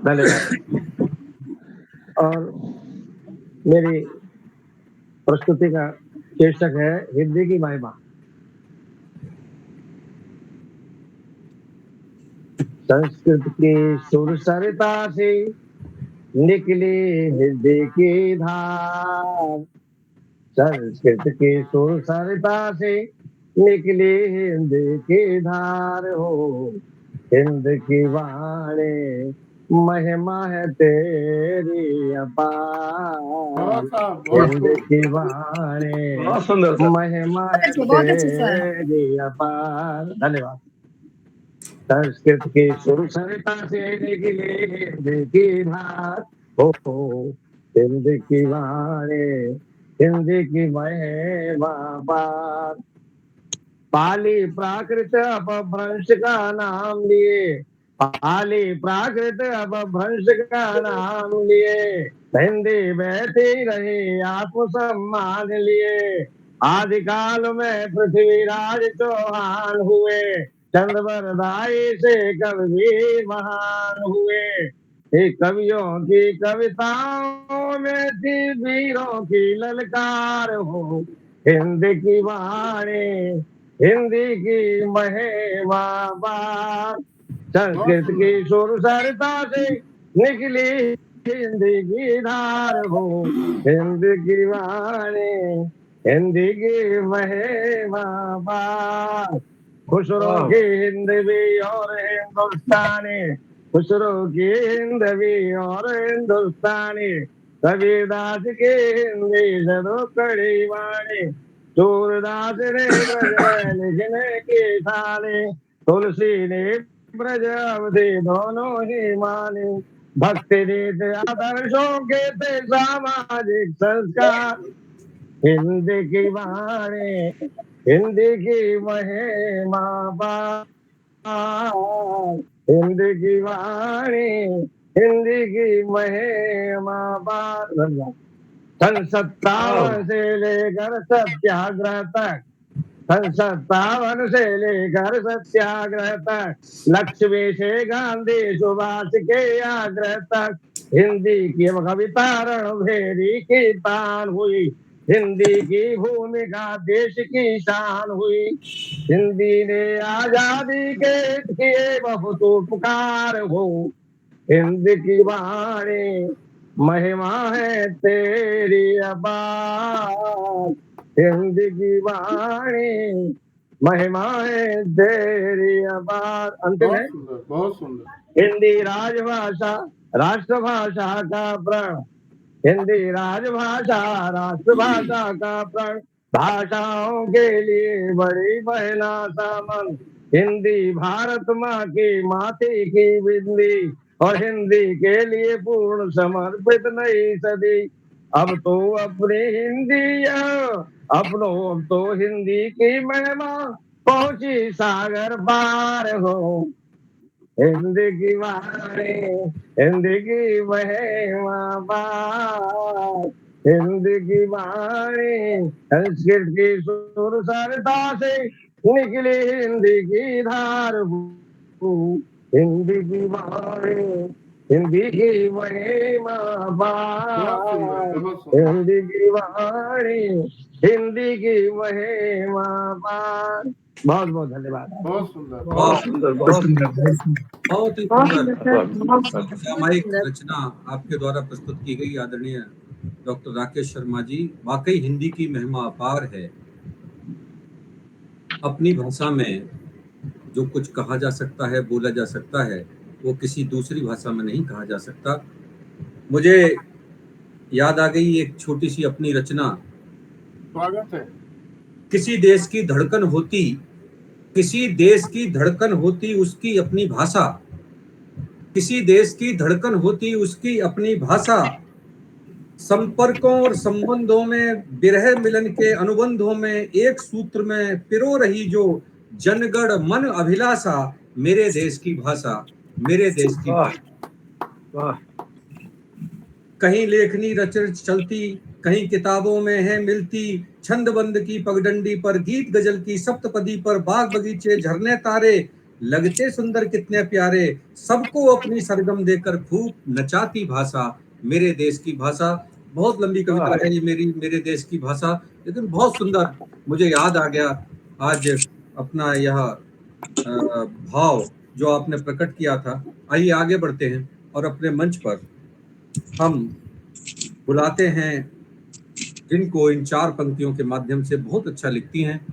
धन्यवाद। और मेरी प्रस्तुति का शीर्षक है हिंदी की महिमा। संस्कृत की सुर सरिता से निकली हिंदी की धार, संस्कृत की सुर सरिता से निकली हिंदी की धार हो, हिंद की वाणी महिमा है तेरी अपार, हिंद की वाणी महिमा है तेरी अपार। धन्यवाद। संस्कृत की सुर सरिता से निकली हिंद की धार हो, हिंद की वाणी हिंदी की महिमा पार। पाली प्राकृत अपभ्रंश का नाम लिए, पाली प्राकृत अपभ्रंश का नाम लिए, हिंदी बैठी रही आत्म सम्मान लिए। आदिकाल में पृथ्वीराज चौहान हुए, चंद्रवरदाई से कवि महान हुए। कवियों की कविताओं में थी वीरों की ललकार हो, हिंद की वाणी हिंदी की महिमा बार। संस्कृत की सुर सरिता से निकली हिंदी की धार हो, हिंदी की वाणी हिंदी की महिमा बार। खुसरो की हिंदवी और हिंदुस्तानी, खुसरो की हिंदवी और हिंदुस्तानी, कबीरदास की हिंदी जरो कड़ी वाणी, सूरदास ने ब्रज में लिखने की थाली, तुलसी ने ब्रज अवधि दोनों ही माने। भक्ति नीति आदर्शों के थे सामाजिक संस्कार, हिंदी की वाणी हिंदी की महिमा बार, हिंदी की वाणी हिंदी की महिमा बार। सन 57 से लेकर सत्याग्रह तक, सन 57 से लेकर सत्याग्रह तक, लक्ष्मी से गांधी सुभाष के आग्रह तक, हिंदी की कविता रणभेरी की तान हुई, हिंदी की भूमिका देश की शान हुई। हिंदी ने आजादी के किए बहुत उपकार हो, हिंदी की वाणी महिमा है तेरी अपार, हिंदी की वाणी महिमा है तेरी अपार। अंतिम है, बहुत सुंदर। हिंदी राजभाषा राष्ट्रभाषा का प्रण, हिंदी राजभाषा राष्ट्रभाषा का प्रण, भाषाओं के लिए बड़ी बहना सामन, हिंदी भारत माँ की माथे की बिंदी, और हिंदी के लिए पूर्ण समर्पित नई सदी। अब तो अपनी हिंदी अपनो, अब तो हिंदी की महिमा पहुंची सागर पार हो, हिंदी की वाणी हिंदी की महिमा पार, हिंदी की वाणी संस्कृत की सुर सरिता से निकली हिंदी की धार हो, हिंदी की वाणी हिंदी की महिमा पार, हिंदी की वाणी, हिंदी की महिमा पार। बहुत बहुत धन्यवाद। बहुत सुंदर। बहुत सुंदर, बहुत बहुत सुंदर, बहुत सुंदर। बहुत ही बहुत सुंदर सुंदर सर, सामायिक रचना आपके द्वारा प्रस्तुत की गई आदरणीय डॉक्टर राकेश शर्मा जी। वाकई हिंदी की महिमा अपार है। अपनी भाषा में जो कुछ कहा जा सकता है, बोला जा सकता है, वो किसी दूसरी भाषा में नहीं कहा जा सकता। मुझे याद आ गई एक छोटी सी अपनी रचना। स्वागत है। किसी देश की धड़कन होती, किसी देश की धड़कन होती उसकी अपनी भाषा, किसी देश की धड़कन होती उसकी अपनी भाषा, संपर्कों और संबंधों में, विरह मिलन के अनुबंधों में, एक सूत्र में पिरो रही जो जनगण मन अभिलाषा, मेरे देश की भाषा, मेरे देश की भाषा। कहीं लेखनी रचना चलती, कहीं किताबों में है मिलती, छंदबंद की पगडंडी पर, गीत गजल की सप्तपदी पर, बाग बगीचे झरने तारे, लगते सुंदर कितने प्यारे, सबको अपनी सरगम देकर खूब नचाती भाषा, मेरे देश की भाषा। बहुत लंबी कविता है ये मेरे देश की भाषा, लेकिन बहुत सुंदर। मुझे याद आ गया आज अपना यह भाव जो आपने प्रकट किया था। आइए आगे बढ़ते हैं और अपने मंच पर हम बुलाते हैं जिनको इन 4 पंक्तियों के माध्यम से बहुत अच्छा लिखती हैं,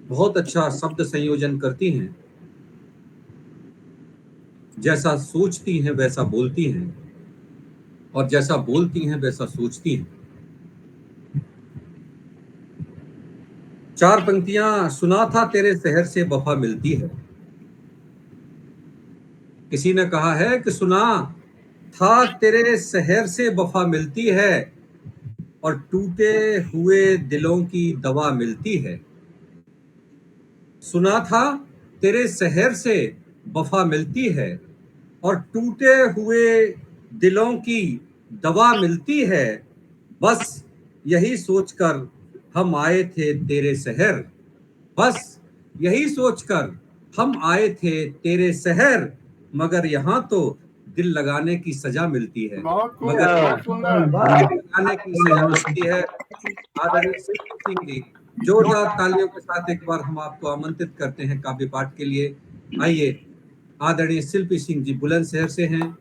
बहुत अच्छा शब्द संयोजन करती हैं, जैसा सोचती हैं वैसा बोलती हैं, और जैसा बोलती हैं वैसा सोचती हैं। 4 पंक्तियां। सुना था तेरे शहर से वफा मिलती है। किसी ने कहा है कि सुना था तेरे शहर से वफा मिलती है, और टूटे हुए दिलों की दवा मिलती है। सुना था तेरे शहर से वफा मिलती है, और टूटे हुए दिलों की दवा मिलती है, बस यही सोचकर हम आए थे तेरे शहर, बस यही सोचकर हम आए थे तेरे शहर, मगर यहाँ तो दिल लगाने की सजा मिलती है, मगर बहुत सुंदर। दिल लगाने की सजा मिलती है। आदरणीय शिल्पी सिंह जी, जोरदार तालियों के साथ एक बार हम आपको आमंत्रित करते हैं काव्य पाठ के लिए। आइए, आदरणीय शिल्पी सिंह जी बुलंदशहर से हैं,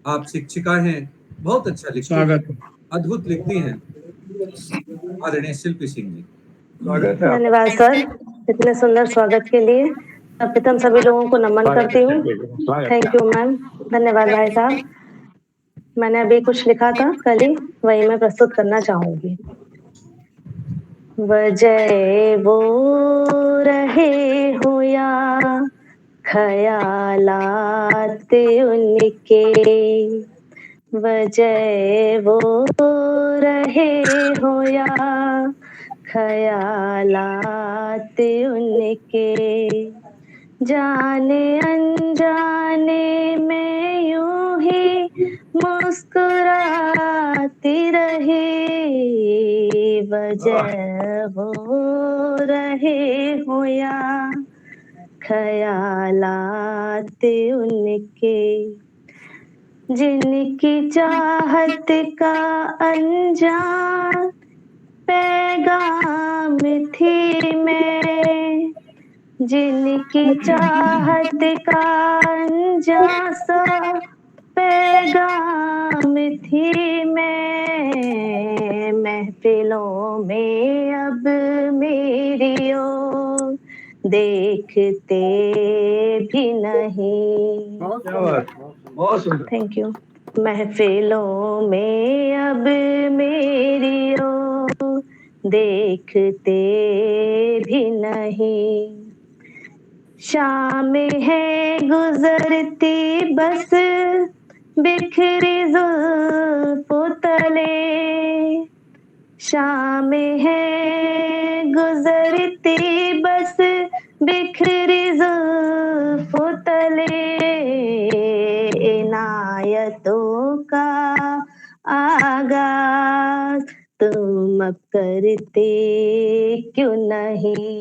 आप शिक्षिका हैं, बहुत अच्छा लिखती हैं, स्वागत है। अद्भुत लिखती हैं। आदरणीय शिल्पी सिंह जी, स्वागत है। धन्यवाद सर, इतने सुंदर स्वागत के लिए। प्रथम सभी लोगों को नमन करती हूँ। थैंक यू मैम, धन्यवाद भाई साहब। मैंने अभी कुछ लिखा था कल ही, वही मैं प्रस्तुत करना चाहूंगी। वजह वो रहे हो या ख्यालात उनके, वजह वो रहे हो या ख्यालात उनके, जाने अनजाने में यूं ही मुस्कुराती रही, वजह वो रहे हो या ख्यालात उनके, जिनकी चाहत का अनजान पैगाम थी मैं, जिनकी चाहत का अनजान सा पैगाम थी मैं, महफिलों में अब मेरी ओर देखते भी नहीं। बहुत सुंदर। Thank you. महफिलों में अब मेरी ओर देखते भी नहीं, शाम है गुजरती बस बिखरी जुल्फों तले, शाम है गुजरती बस बिखरी जुल्फों तले, इनायतों का आगाज तुम अब करते क्यों नहीं,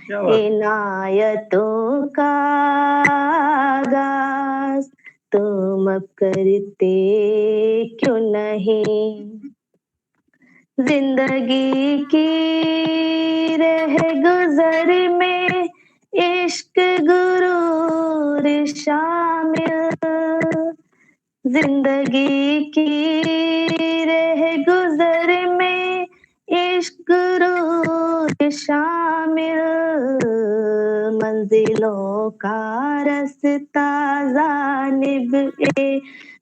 इनायतों का आगाज करते क्यों नहीं। जिंदगी की रह गुजर में इश्क गुरूर शामिल। जिंदगी की रह गुजर में इश्क गुरूर शामिल। मंजिलों का रास्ता जानिब ए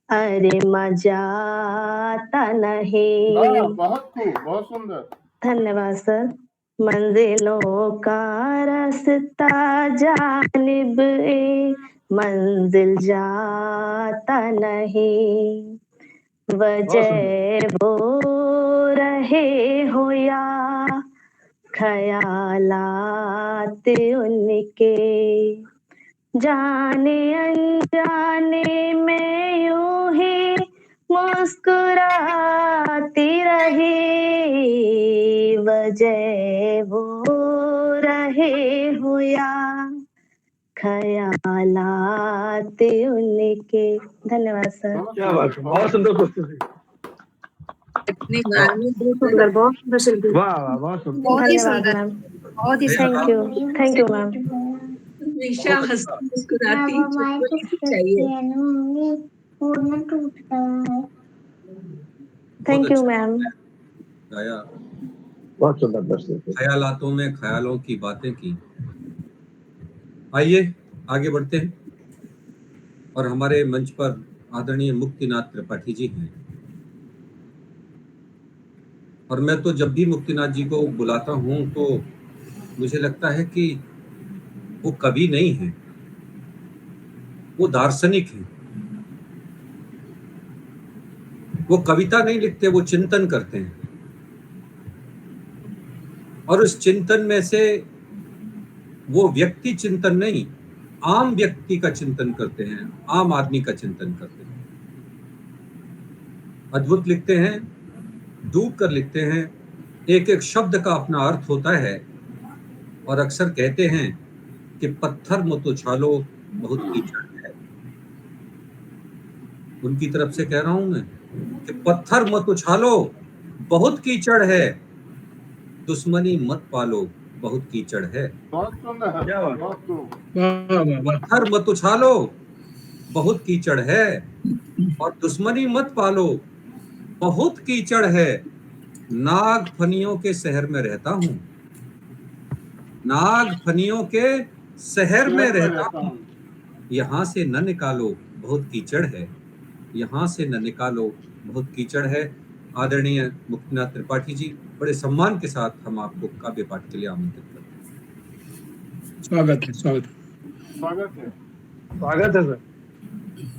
अरे मजाता नहीं। बहुत खूब, बहुत सुंदर। धन्यवाद सर। मंजिलों का रास्ता जानिब ए मंजिल जाता नहीं। वजह वो रहे हो या ख्यालात उनके। जाने अनजाने में यूं ही मुस्कुराती रही। वजह वो रहे हो या ख्यालात उनके। धन्यवाद सर। क्या बात है, बहुत सुंदर प्रस्तुति। अपने गान में बहुत सुंदर शिल्पी। वाह वाह, बहुत सुंदर। बहुत ही धन्यवाद सुंदर, मैम। बहुत ही thank you, thank you ma'am. हमेशा हंसती मुस्कुराती चाहिए। Thank you ma'am. गाया, बहुत सुंदर प्रस्तुति। ख्यालातों में ख्यालों की बातें की। आइए आगे बढ़ते हैं और हमारे मंच पर आदरणीय मुक्तिनाथ त्रिपाठी जी हैं। और मैं तो जब भी मुक्तिनाथ जी को बुलाता हूं तो मुझे लगता है कि वो कवि नहीं है, वो दार्शनिक है। वो कविता नहीं लिखते, वो चिंतन करते हैं। और उस चिंतन में से वो व्यक्ति चिंतन नहीं, आम व्यक्ति का चिंतन करते हैं, आम आदमी का चिंतन करते हैं। अद्भुत लिखते हैं, डूब कर लिखते हैं। एक एक शब्द का अपना अर्थ होता है। और अक्सर कहते हैं कि पत्थर मत उछालो बहुत कीचड़ है। उनकी तरफ से कह रहा हूं मैं कि पत्थर मत उछालो बहुत कीचड़ है, दुश्मनी मत पालो बहुत कीचड़ है। बहुत सुंदर। क्या बात। बहुत खूब। पत्थर मत उछालो बहुत कीचड़ है और दुश्मनी मत पालो बहुत कीचड़ है। नाग फनियों के शहर में रहता हूं, नाग फनियों के शहर में रहता हूं। यहां से न निकालो बहुत कीचड़ है, यहां से न निकालो बहुत कीचड़ है। आदरणीय मुक्तिनाथ त्रिपाठी जी, बड़े सम्मान के साथ हम आपको काव्य पाठ के लिए आमंत्रित करते हैं। स्वागत है, स्वागत है। स्वागत है। स्वागत है सर।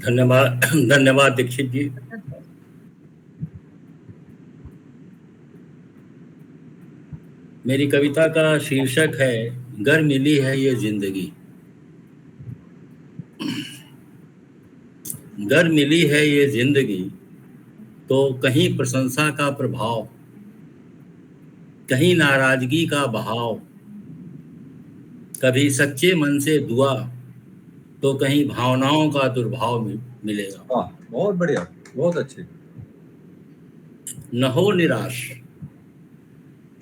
धन्यवाद, धन्यवाद दीक्षित जी। मेरी कविता का शीर्षक है घर मिली है ये जिंदगी। घर मिली है ये जिंदगी तो कहीं प्रशंसा का प्रभाव, कहीं नाराजगी का बहाव, कभी सच्चे मन से दुआ तो कहीं भावनाओं का दुर्भाव मिलेगा। वाह, बहुत बढ़िया, बहुत अच्छे। न हो निराश,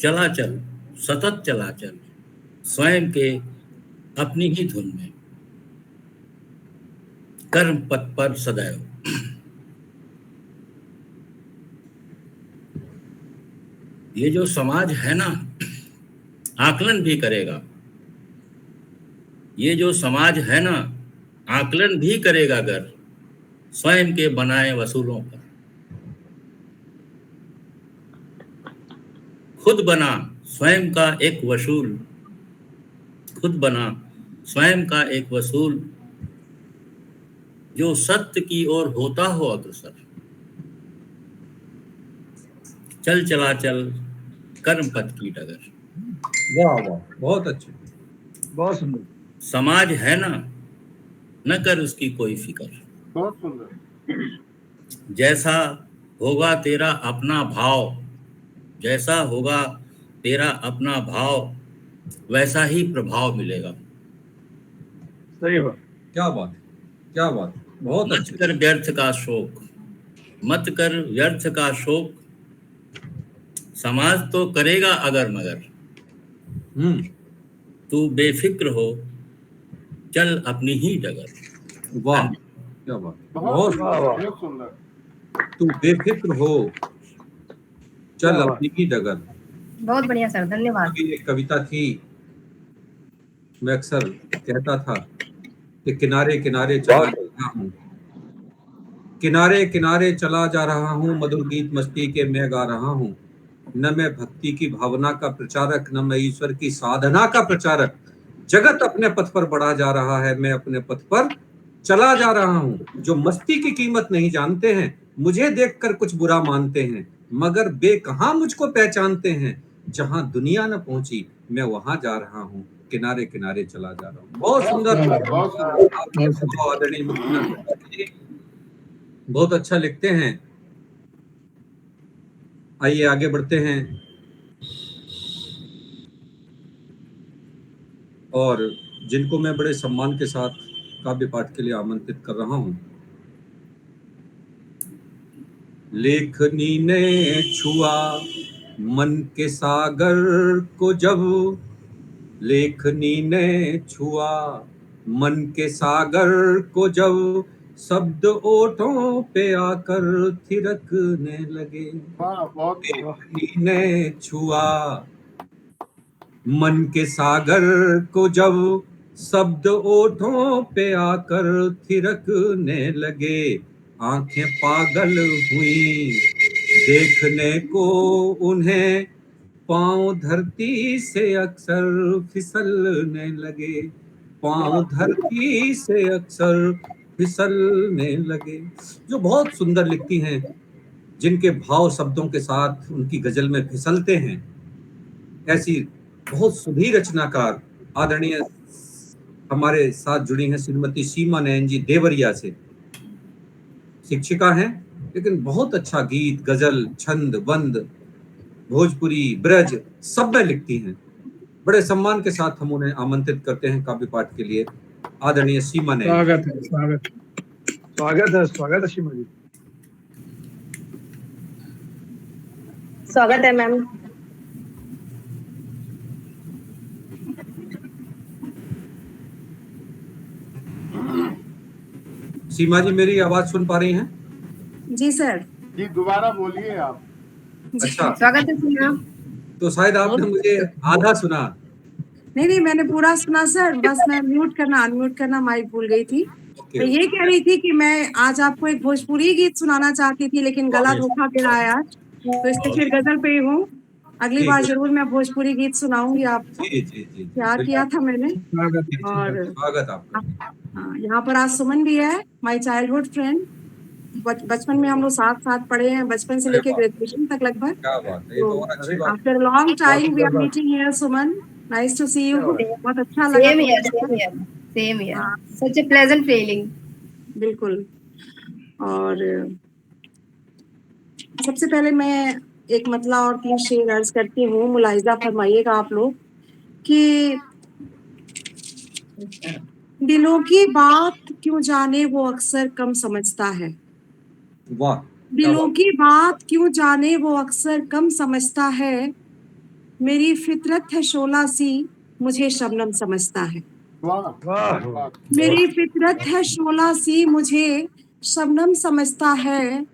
चला चल सतत चला चल स्वयं के अपनी ही धुन में, कर्म पथ पर सदैव। ये जो समाज है ना, आकलन भी करेगा। ये जो समाज है ना, आकलन भी करेगा घर स्वयं के बनाए वसूलों पर। खुद बना स्वयं का एक वसूल, खुद बना स्वयं का एक वसूल, जो सत्य की ओर होता हो अग्रसर। चल चला चल कर्म पथ की डगर। वाह वाह, बहुत अच्छे, बहुत सुंदर। समाज है ना, न कर उसकी कोई फिक्र। बहुत सुंदर। जैसा होगा तेरा अपना भाव, जैसा होगा तेरा अपना भाव, वैसा ही प्रभाव मिलेगा। सही बात। क्या बात है, क्या बात है। बहुत मत अच्छे। कर व्यर्थ का शोक, मत कर व्यर्थ का शोक, समाज तो करेगा अगर मगर, तू बेफिक्र हो चल अपनी ही डगर। वाह क्या बात, बहुत बहुत वाह वाह, बहुत सुंदर। तू बेफिक्र हो चल क्या बात। अपनी ही डगर। बहुत बढ़िया सर, धन्यवाद। अभी एक कविता थी, मैं अक्सर कहता था कि किनारे किनारे चला जा रहा हूँ, किनारे किनारे चला जा रहा हूँ, मधुर गीत मस्ती के मैं गा रहा हूँ। न मैं भक्ति की भावना का प्रचारक, न मैं ईश्वर की साधना का प्रचारक। जगत अपने पथ पर बढ़ा जा रहा है, मैं अपने पथ पर चला जा रहा हूँ। जो मस्ती की कीमत नहीं जानते हैं, मुझे देखकर कुछ बुरा मानते हैं, मगर बेकहाँ मुझको पहचानते हैं। जहां दुनिया न पहुंची मैं वहां जा रहा हूँ, किनारे किनारे चला जा रहा हूँ। बहुत सुंदर, बहुत सुंदर। आदरणीय मुख्यमंत्री जी बहुत अच्छा लिखते हैं। आइए आगे बढ़ते हैं और जिनको मैं बड़े सम्मान के साथ काव्य पाठ के लिए आमंत्रित कर रहा हूं। लेखनी ने छुआ मन के सागर को जब, लेखनी ने छुआ मन के सागर को जब, शब्द ओठों पे आकर थिरकने लगे। लेखनी ने छुआ मन के सागर को जब, शब्द ओठों पे आकर थिरकने लगे। आंखें पागल हुई देखने को उन्हें, पांव धरती से अक्सर फिसलने लगे। पांव धरती से अक्सर फिसलने लगे। जो बहुत सुंदर लिखती हैं, जिनके भाव शब्दों के साथ उनकी गजल में फिसलते हैं, ऐसी बहुत सुधीर रचनाकार आदरणीय हमारे साथ जुड़ी हैं श्रीमती सीमा नयन जी देवरिया से। शिक्षिका हैं, लेकिन बहुत अच्छा गीत, गजल, छंद, बंद, भोजपुरी, ब्रज सब में लिखती हैं। बड़े सम्मान के साथ हम उन्हें आमंत्रित करते हैं काव्य पाठ के लिए। आदरणीय सीमा नयन। स्वागत है, स्वागत स्वागत है, स्वागत है सीमा जी। स्वागत है मैम। सीमा जी मेरी आवाज सुन पा रही हैं? जी सर। जी दोबारा बोलिए आप। अच्छा, स्वागत है सीमा। तो शायद आपने मुझे आधा सुना। नहीं, मैंने पूरा सुना सर, बस मैं म्यूट करना अनम्यूट करना माइक भूल गई थी। मैं ये कह रही थी कि मैं आज आपको एक भोजपुरी गीत सुनाना चाहती थी, लेकिन गला धोखा दे रहा है आज, तो इसलिए फिर गजल पे ही हूँ। अगली बार जरूर मैं भोजपुरी गीत सुनाऊंगी आपको। जी, प्यार किया था मैंने। और स्वागत आपका। यहाँ पर आज सुमन भी है, माय चाइल्डहुड फ्रेंड। बचपन में हम लोग साथ साथ पढ़े हैं, बचपन से लेकर ग्रेजुएशन तक लगभग। क्या बात है, ये तो और अच्छी बात। After long time we are meeting here Suman, nice to see you. बहुत अच्छा लगा। Same here, such a pleasant feeling. बिल्कुल। और सबसे पहले मैं एक मतला और 3 शेर अर्ज करती हूँ, मुलाहिजा फरमाइएगा आप लोग कि दिलों की बात क्यों जाने वो अक्सर कम समझता है। वाह। दिलों की बात क्यों जाने वो अक्सर कम समझता है। मेरी फितरत है शोला सी, मुझे शबनम समझता है। वाह। मेरी फितरत है शोला सी, मुझे शबनम समझता है।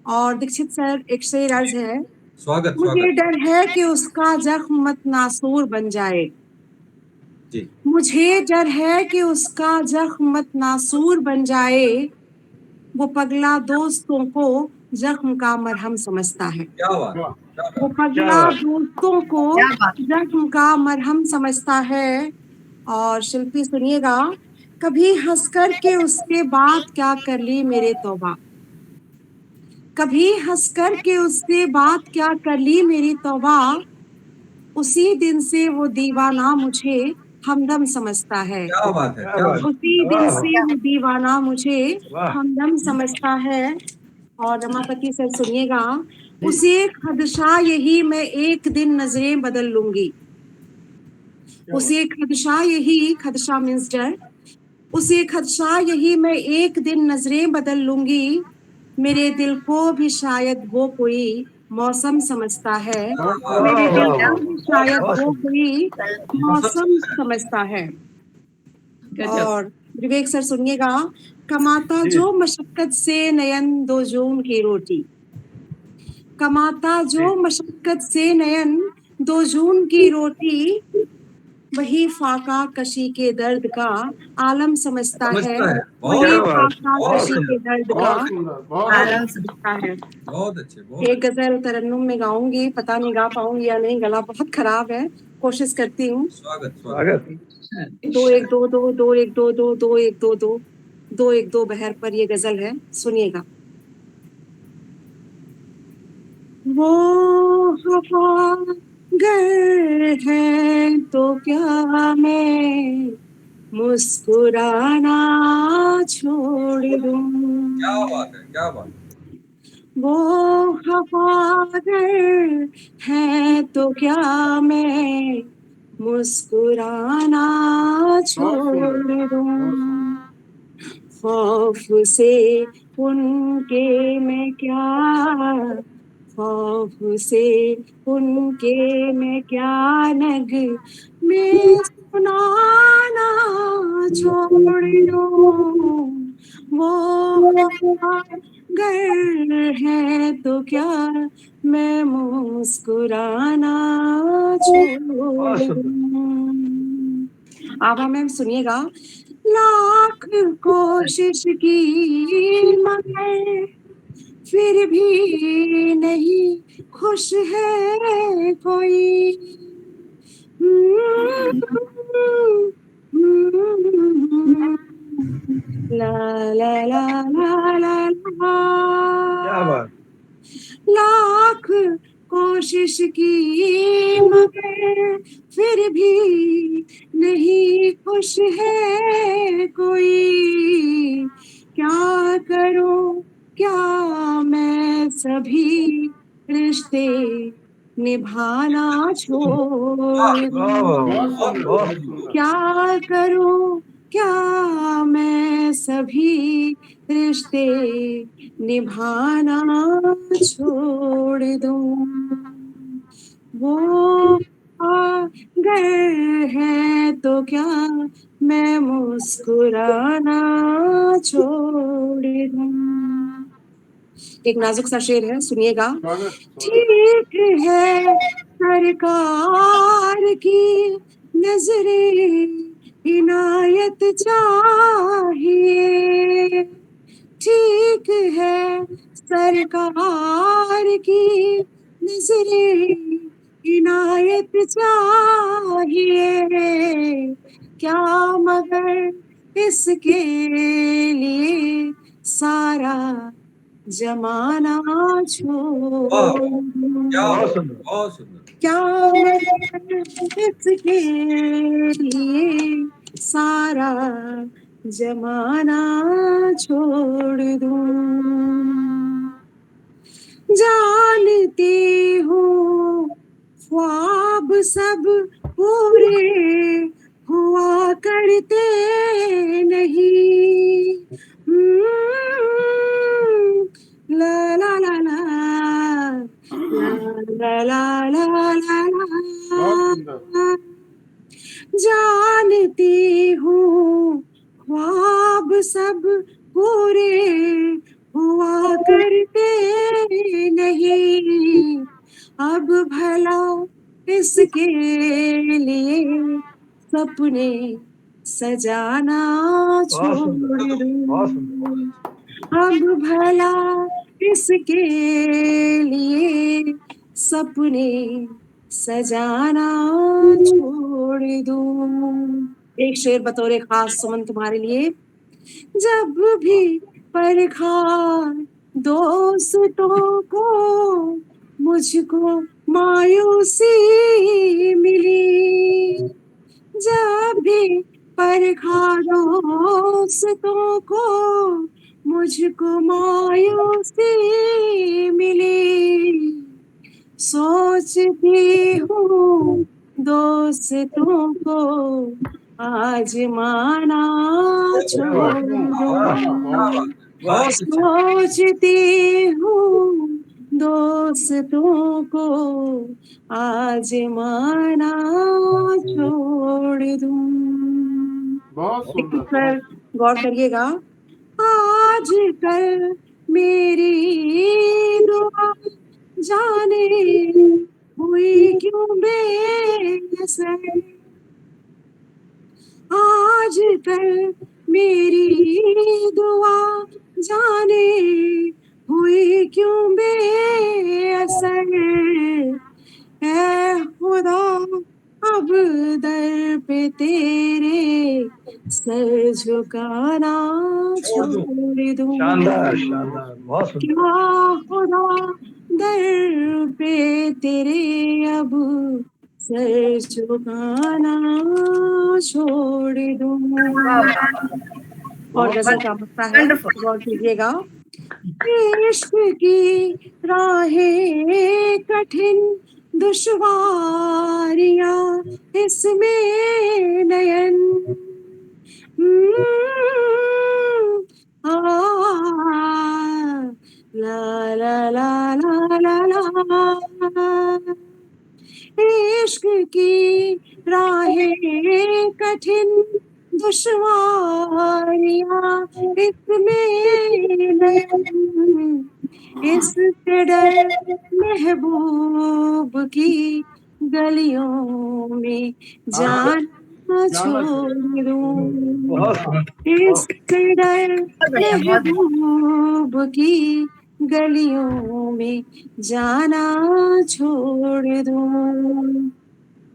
और दीक्षित सर एक शेर अर्ज है। स्वागत। मुझे डर है कि उसका जख्म मत नासूर बन जाए। जी। मुझे डर है कि उसका जख्म मत नासूर बन जाए। वो पगला दोस्तों को जख्म का मरहम समझता है। क्या बात। वो पगला दोस्तों को जख्म का मरहम समझता है। और शिल्पी सुनिएगा, कभी हंसकर के उसके बाद क्या कर ली मेरे तौबा। कभी हंसकर के उसके बाद क्या कर ली मेरी तौबा। उसी दिन से वो दीवाना मुझे हमदम समझता है। क्या बात है, क्या बात। उसी दिन से वो दीवाना मुझे हमदम समझता है। और रमापति सर सुनिएगा, उसे खदशा यही मैं एक दिन नजरें बदल लूंगी। उसे खदशा यही, खदशा मीन्स डर, उसी खदशा यही मैं एक दिन नजरें बदल लूंगी, मेरे दिल को भी शायद वो कोई मौसम समझता है, मेरे दिल को भी शायद वो कोई मौसम समझता है। और विवेक सर सुनिएगा, कमाता जो मशक्कत से नयन दो जून की रोटी, कमाता जो मशक्कत से नयन दो जून की रोटी, वही फाका कशी के दर्द का आलम समझता है, वही फाका कशी के दर्द का आलम समझता है। बहुत अच्छे। एक गजल तरन्नुम में गाऊंगी, पता नहीं गा पाऊंगी या नहीं, गला बहुत खराब है, कोशिश करती हूँ। स्वागत। 2 1 2 2 2 1 2 2 2 1 2 2 2 1 2 बहर पर ये गजल है, सुनिएगा। वो हवा गर है तो क्या मैं मुस्कुराना छोड़ दूं? क्या बात है, क्या बात है। वो हवा गर है तो क्या मैं मुस्कुराना छोड़ दूं? खौफ से उनके मैं क्या, खौफ से उनके मैं क्या नग मैं सुनाना छोड़ दूं? वो हवा गर है तो क्या मैं मुस्कुराना छोड़ दूं? आभा मैम सुनिएगा। लाख कोशिश की मगर फिर भी नहीं खुश है कोई, ला ला ला ला ला ला। लाख कोशिश की मगर फिर भी नहीं खुश है कोई, क्या करूं क्या मैं सभी रिश्ते निभाना छोड़ दूं? क्या करूं क्या मैं सभी रिश्ते निभाना छोड़ दूं? वो आ गए हैं तो क्या मैं मुस्कुराना छोड़ दूं? एक नाजुक सा शेर है, सुनिएगा। ठीक है सरकार की नजरें इनायत चाहिए, ठीक है सरकार की नजरें इनायत चाहिए, क्या मगर इसके लिए सारा जमाना छोड़ दूं? क्या मगर इसके लिए सारा जमाना छोड़ दूं? जानती हूँ ख्वाब सब पूरे हुआ करते नहीं, ला ला ला ला ला ला ला ला ला। जानती हूँ ख्वाब सब पूरे हुआ करते नहीं, अब भला इसके लिए सपने सजाना छोड़ दूं? अब भला इसके लिए सपने सजाना छोड़ दूं? एक शेर बतौर खास सुमन तुम्हारे लिए। जब भी परखार दोस्तों को मुझको मायूसी मिली, जब भी परखार दोस्तों को मुझको मायूसी मिली, सोचती हूँ दोस्तों को आजमाना छोड़ दूं। बहुत सोचती हूँ दोस्तों को आजमाना छोड़ दूं। बहुत लेकिन सुंदर। सर गौर करिएगा, आजकल मेरी दुआ जाने हुई क्यों बेअसर, आजकल मेरी दुआ जाने हुई क्यों बेअसर, ऐ खुदा अब दर पे तेरे सर झुकाना छोड़ दूं। शानदार शानदार, बहुत सुंदर। क्या खुदा दर पे तेरे अब सर झुकाना छोड़ दूं। और गजल का मसला है, गौर कीजिएगा। इश्क की राहें कठिन दुश्वारियां इसमें नयन ला ला ला ला ला ला, इश्क की राहें कठिन दुश्वारियां इसमें नयन, इससे डर महबूब की गलियों में जाना छोड़ दूं। इससे डर महबूब की गलियों में जाना छोड़ दूं।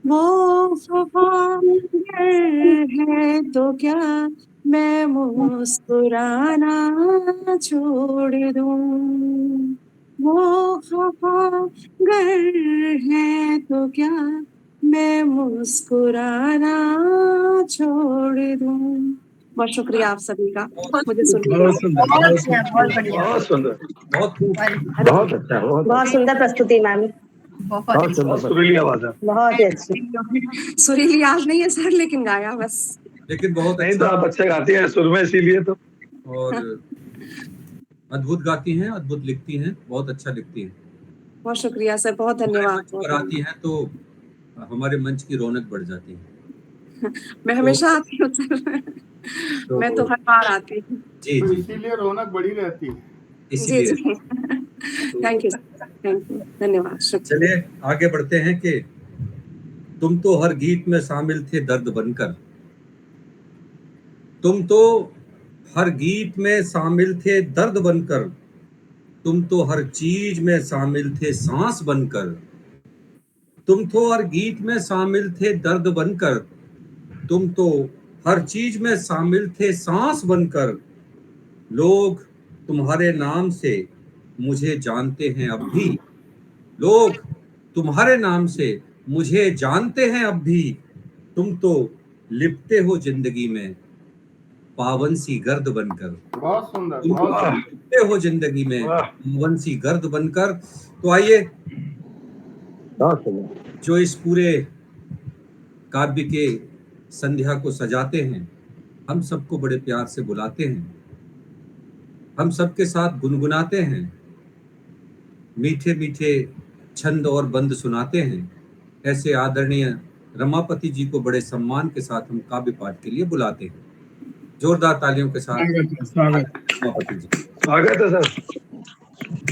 वो वफा है तो क्या मैं मुस्कुराना छोड़ दूं। वो वफा है तो क्या मैं मुस्कुराना छोड़ दूं। बहुत शुक्रिया आप सभी का मुझे सुनने का। बहुत सुंदर, बहुत सुंदर, बहुत बढ़िया, बहुत सुंदर, बहुत अच्छा, बहुत सुंदर प्रस्तुति मैम, बहुत सुंदर, सुरीली आवाज है। बहुत ही अच्छी। सुरीली आज नहीं है सर, लेकिन गाया बस। लेकिन बहुत नहीं तो आप अच्छे गाती हैं सुर में, इसीलिए तो। और अद्भुत गाती हैं, अद्भुत लिखती हैं, बहुत अच्छा लिखती हैं। बहुत शुक्रिया सर, बहुत धन्यवाद। पर आती हैं तो हमारे मंच की रौनक बढ़ जाती है। मैं हमेशा आती हूँ सर, मैं तो हर बार आती हूँ। जी तो जी, इसीलिए रौनक बढ़ी रहती है। जी इसीलिए जी, थैंक यू, थैंक यू, धन्यवाद, शुक्रिया। चलिए आगे बढ़ते हैं कि तुम तो हर गीत में शामिल थे दर्द बनकर, तुम तो हर गीत में शामिल थे दर्द बनकर, तुम तो हर चीज में शामिल थे सांस बनकर, तुम तो हर गीत में शामिल थे दर्द बनकर, तुम तो हर चीज में शामिल थे सांस बनकर, लोग तुम्हारे नाम से मुझे जानते हैं अब भी, लोग तुम्हारे नाम से मुझे जानते हैं अब भी, तुम तो लिपटे हो जिंदगी में पावन सी गर्द बनकर। बहुत सुंदर, तुम तो बहुत लिपटे हो जिंदगी में पावन सी गर्द बनकर। तो आइए जो इस पूरे काव्य के संध्या को सजाते हैं, हम सबको बड़े प्यार से बुलाते हैं, हम सबके साथ गुनगुनाते हैं, मीठे मीठे छंद और बंद सुनाते हैं। ऐसे आदरणीय रमापति जी को बड़े सम्मान के साथ हम काव्य पाठ के लिए बुलाते हैं। जोरदार तालियों के साथ स्वागत। रमापति जी। स्वागत है सर।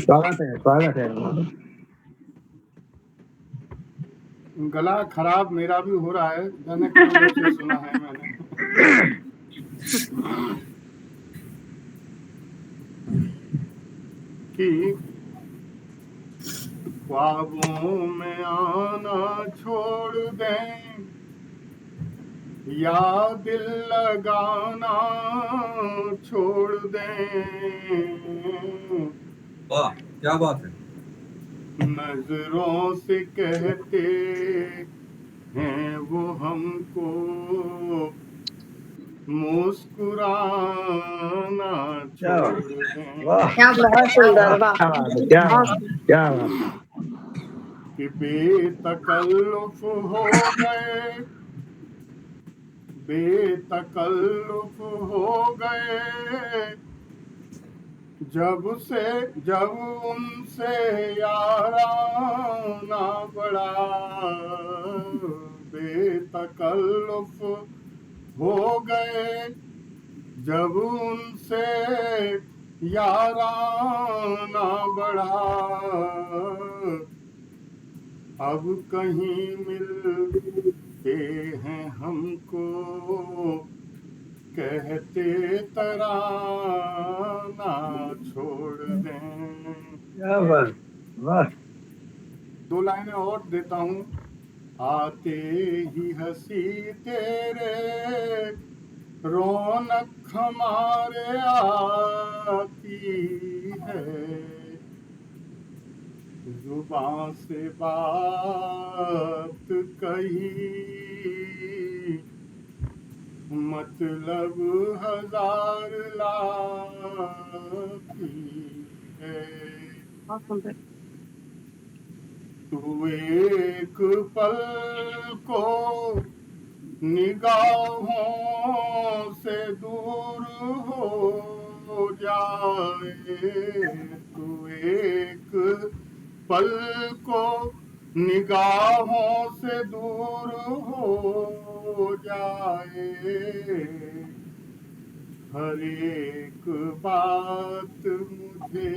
स्वागत है, स्वागत है। गला खराब मेरा भी हो रहा है, जाने कहाँ से सुना है मैंने। कि ख्वाबों में आना छोड़ दें या दिल लगाना छोड़ दें, वाह क्या बात है। नजरों से कहते हैं वो हमको मुस्कुराना छोड़ दें। क्या बहुत सुंदर, वाह क्या कि बेतकल्लुफ हो गए बेतकल्लुफ हो गए जब उनसे याराना बढ़ा। बेतकल्लुफ हो गए जब उनसे याराना बढ़ा। अब कहीं मिलते हैं हमको कहते तराना छोड़ दें। क्या बात, वाह। 2 लाइनें और देता हूँ। आते ही हंसी तेरे रौनक हमारे आती है। जुबां से बात कही मतलब 1000 लाती है। तू एक पल को निगाहों से दूर हो जाए। तू एक पल को निगाहों से दूर हो जाए। हर एक बात मुझे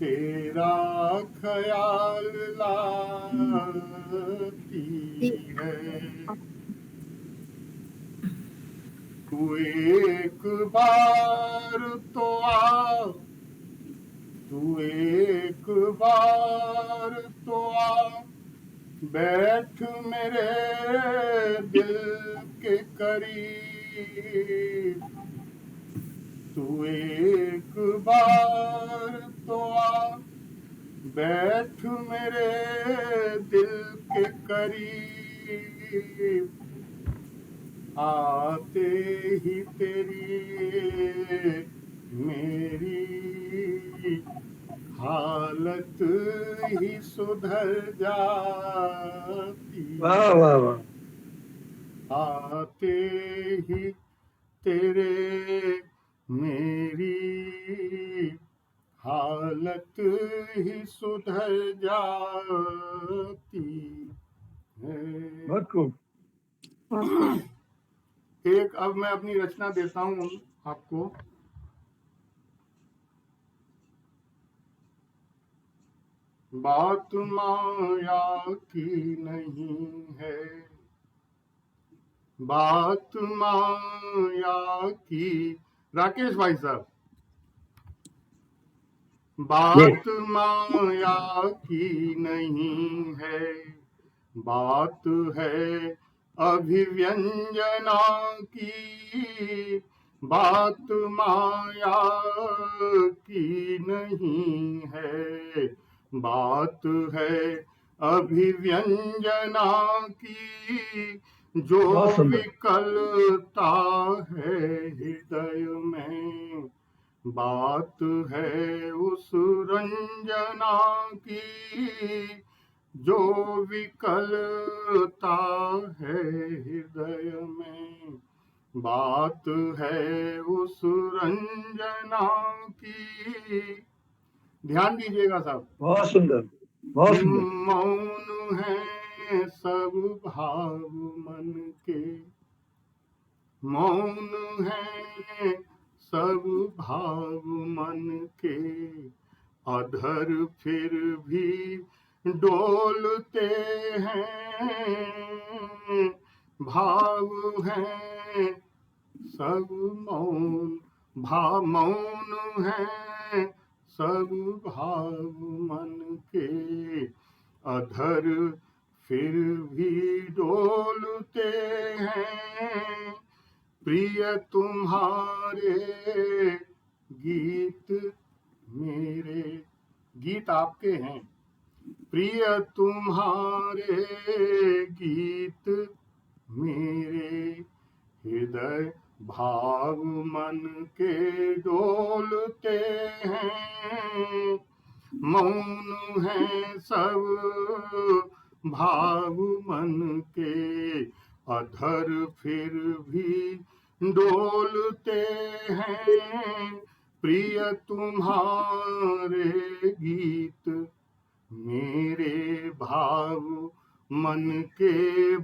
तेरा ख्याल लाती है। तू एक बार तो आ, तू एक बार तो आ, बैठ मेरे दिल के करीब। तू एक बार तो आ, बैठ मेरे दिल के करीब। आते ही तेरी मेरी हालत ही सुधर जाती। वाह वाह वाह। आते ही तेरे मेरी हालत ही सुधर जाती है। बहुत खूब। एक अब मैं अपनी रचना देता हूँ आपको। बात माया की नहीं है, बात माया की। राकेश भाई साहब, बात माया की नहीं है, बात है अभिव्यंजना की। बात माया की नहीं है, बात है अभिव्यंजना की। जो विकलता है हृदय में, बात है उस रंजना की। जो विकलता है हृदय में, बात है उस रंजना की। ध्यान दीजिएगा साहब। बहुत सुंदर, बहुत सुंदर। मौन है सब भाव मन के, मौन है सब भाव मन के। अधर फिर भी डोलते हैं, भाव हैं सब मौन। मौन है सब भाव मन के। अधर फिर भी डोलते हैं। प्रिय तुम्हारे गीत मेरे, गीत आपके हैं। प्रिय तुम्हारे गीत मेरे, हृदय भाव मन के डोलते हैं। मौन है सब भाव मन के अधर फिर भी डोलते हैं। प्रिय तुम्हारे गीत मेरे भाव मन के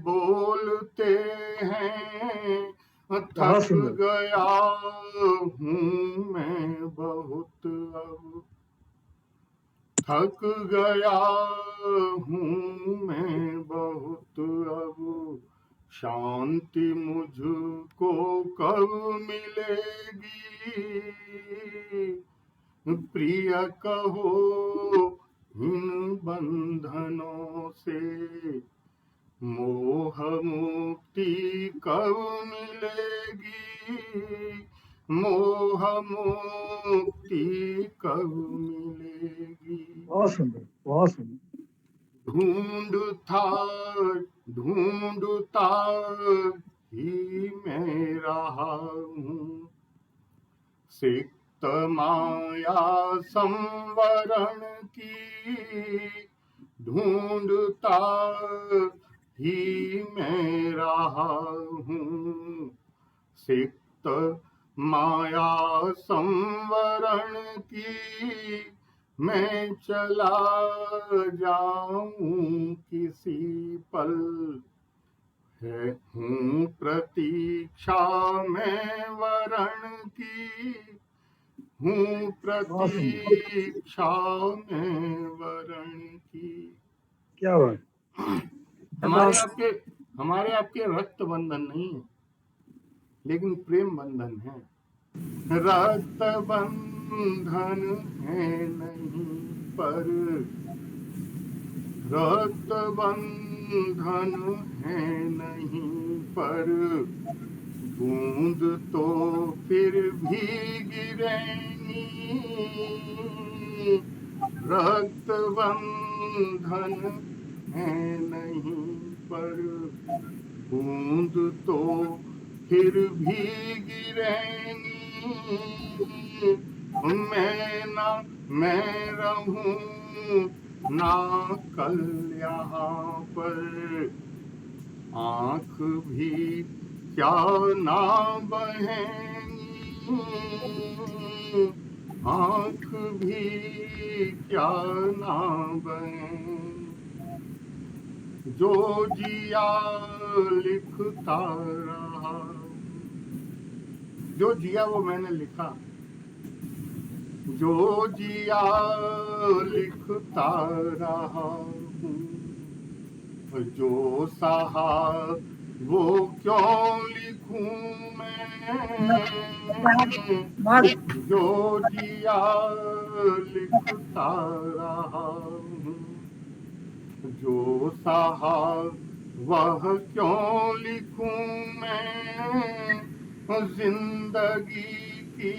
बोलते हैं। थक गया हूँ मैं बहुत अब, थक गया हूँ मैं बहुत अब, शांति मुझको कब मिलेगी। प्रिय कहो इन बंधनों से मोह मुक्ति कब मिलेगी। मोह मुक्ति कब मिलेगी। बहुत सुंदर, बहुत सुंदर। ढूंढता ही मैं रहा हूँ, सिक्त माया संवरण की। ढूंढता ही मैं रहा हूँ, सिक्त माया संवरण की। मैं चला जाऊं किसी पल, है हूँ प्रतीक्षा में वरण की। हूँ प्रतीक्षा में वरण की। क्या बात। हमारे आपके रक्त बंधन नहीं है, लेकिन प्रेम बंधन है। रक्त बंधन है नहीं पर, रक्त बंधन है नहीं पर, बूंद तो फिर भी गिरेगी। रक्त बंधन है नहीं पर, बूंद तो फिर भी गिरेगी। मैं रहूं ना कल यहाँ पर, आँख भी क्या ना बहेंगी। आँख भी क्या ना बहेंगी। जो जिया लिखता रहा, जो जिया वो मैंने लिखा। जो जिया लिखता रहा हूँ, जो सहा वो क्यों लिखूं मैं। जो जिया लिखता रहा हूँ, जो सहा वह क्यों लिखूं मैं। जिंदगी की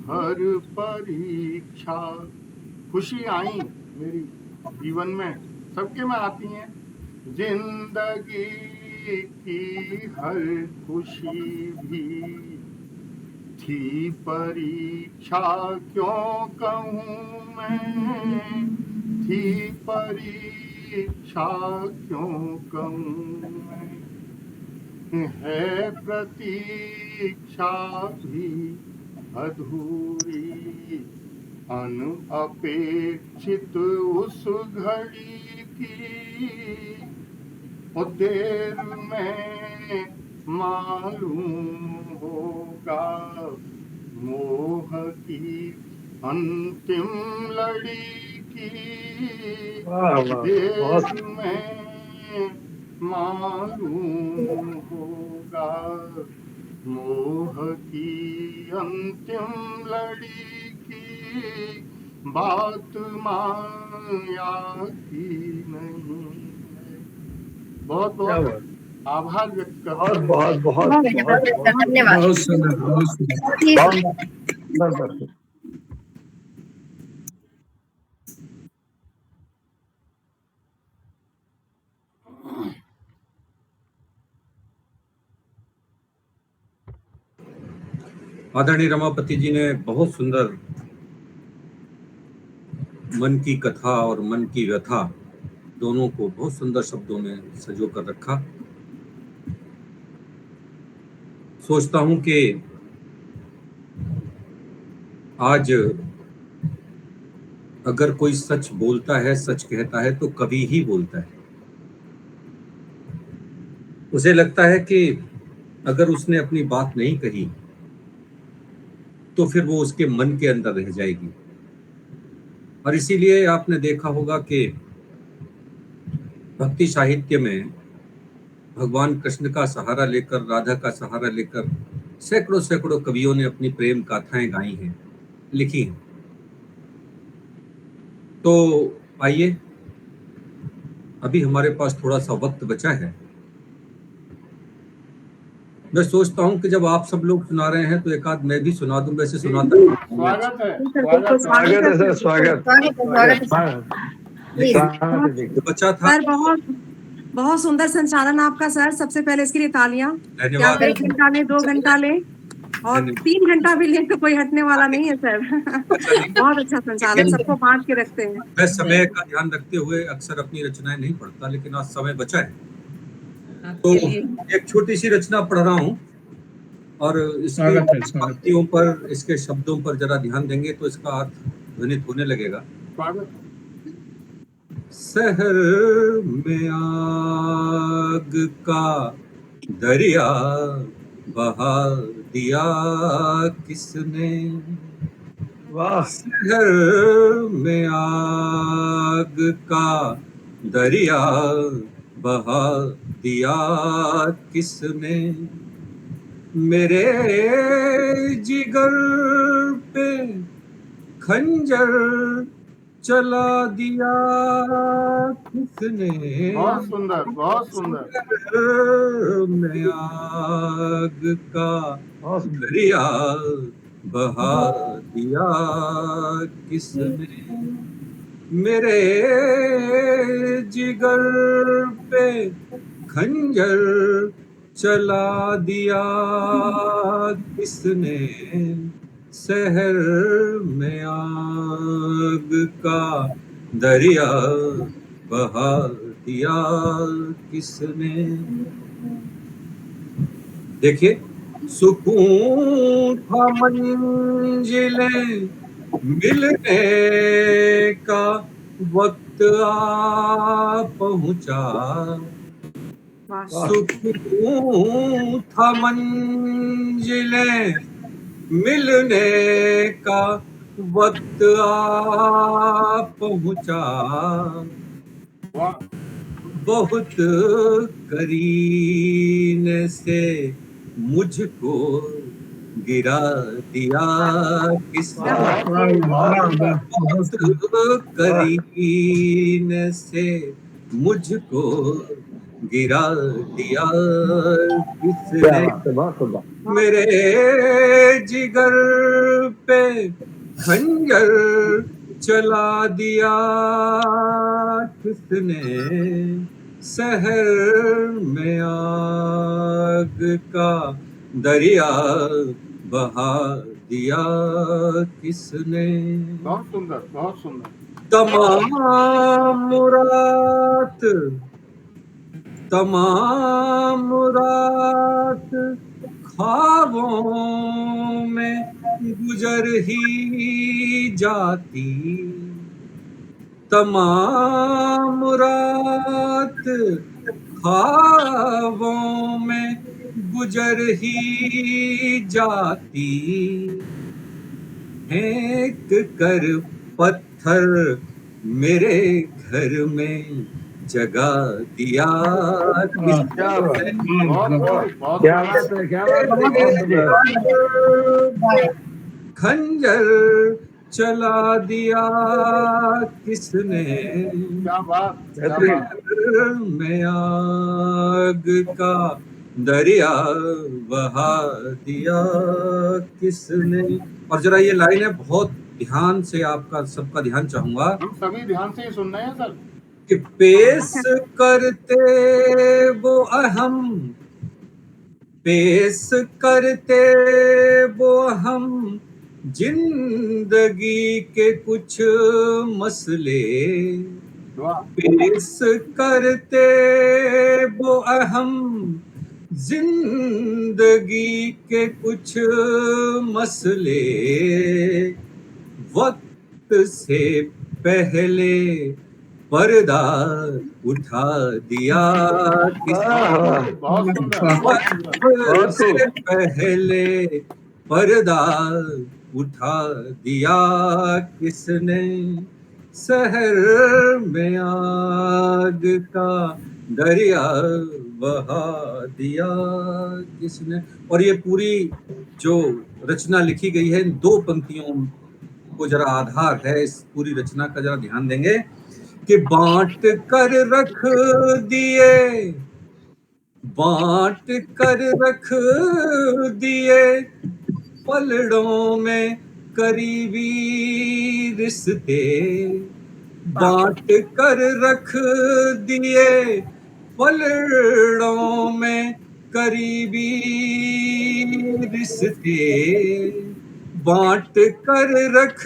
हर परीक्षा, खुशी आई मेरी जीवन में, सबके में आती हैं। जिंदगी की हर खुशी भी थी परीक्षा क्यों कहूँ मैं। थी परीक्षा क्यों कहूँ मैं। है प्रतीक्षा भी अधूरी, अनअपेक्षित उस घड़ी की। और देर में मालूम होगा मोह की अंतिम लड़ी की। देर में मालूम होगा मोह की अंतिम लड़ी की। बात माया की नहीं है। बहुत बहुत आभार व्यक्त करता हूँ। बहुत बहुत धन्यवाद। बहुत सुंदर, बहुत सुंदर। आदरणीय रमापति जी ने बहुत सुंदर मन की कथा और मन की व्यथा दोनों को बहुत सुंदर शब्दों में सजो कर रखा। सोचता हूं कि आज अगर कोई सच बोलता है, सच कहता है, तो कवि ही बोलता है। उसे लगता है कि अगर उसने अपनी बात नहीं कही तो फिर वो उसके मन के अंदर रह जाएगी। और इसीलिए आपने देखा होगा कि भक्ति साहित्य में भगवान कृष्ण का सहारा लेकर, राधा का सहारा लेकर सैकड़ों सैकड़ों कवियों ने अपनी प्रेम गाथाएं गाई हैं, लिखी हैं। तो आइए, अभी हमारे पास थोड़ा सा वक्त बचा है। मैं सोचता हूं कि जब आप सब लोग सुना रहे हैं तो एक आध मैं भी सुना दूं। वैसे सुनाता हूं। स्वागत है, स्वागत है सर, स्वागत। बचा था। सर बहुत सुंदर संचालन आपका सर। सबसे पहले इसके लिए तालियां। धन्यवाद। 1 घंटा ले, 2 घंटा ले और 3 घंटा भी ले तो कोई हटने वाला नहीं है सर। बहुत अच्छा संचालन, सबको बांट के रखते हैं। मैं समय का ध्यान रखते हुए अक्सर अपनी रचनाएं नहीं पढ़ता, लेकिन आज समय बचा है तो एक छोटी सी रचना पढ़ रहा हूँ और इसके पंक्तियों पर, इसके शब्दों पर जरा ध्यान देंगे तो इसका अर्थ ध्वनित होने लगेगा। शहर में आग का दरिया बहा दिया किसने, शहर में आग का दरिया बहा दिया किसने, मेरे जिगर पे खंजर चला दिया किसने। बहुत सुंदर, बहुत सुंदर। में आग का दरिया बहा दिया किसने, मेरे जिगर पे खंजर चला दिया किसने, शहर में आग का दरिया बहा दिया किसने। देखिए, सुकून था मंजिलें मिलने का, वक्त आ पहुंचा, सुकून था मंजिलें मिलने का, वक्त आ पहुंचा, बहुत करीने से मुझको गिरा दिया किसने, बहुत करीने से मुझको गिरा दिया किसने, मेरे जिगर पे खंजर चला दिया किसने, शहर में आग का दरिया बहा दिया किसने। बहुत सुंदर, बहुत सुंदर। तमाम रात ख्वाबों में गुजर ही जाती, तमाम रात ख्वाबों में गुजर ही जाती, फेंक कर पत्थर मेरे घर में जगा दिया खंजर चला दिया किसने, में आग का दरिया बहा दिया किसने। और जरा ये लाइनें बहुत ध्यान से आपका सबका ध्यान चाहूंगा। हम सभी ध्यान से ही सुन रहे हैं सर। कि पेश करते वो अहम, पेश करते वो हम जिंदगी के कुछ मसले, पेश करते वो अहम जिंदगी के कुछ मसले, वक्त से पहले पर्दा उठा दिया किसने, वक्त से पहले पर्दा उठा दिया किसने, शहर में आग का दरिया बहा दिया किसने। और ये पूरी जो रचना लिखी गई है इन 2 पंक्तियों को जरा आधार है इस पूरी रचना का, जरा ध्यान देंगे कि बांट कर रख दिए, बांट कर रख दिए पलड़ों में करीबी रिश्ते, बांट कर रख दिए पलड़ों में करीबी रिश्ते, बांट कर रख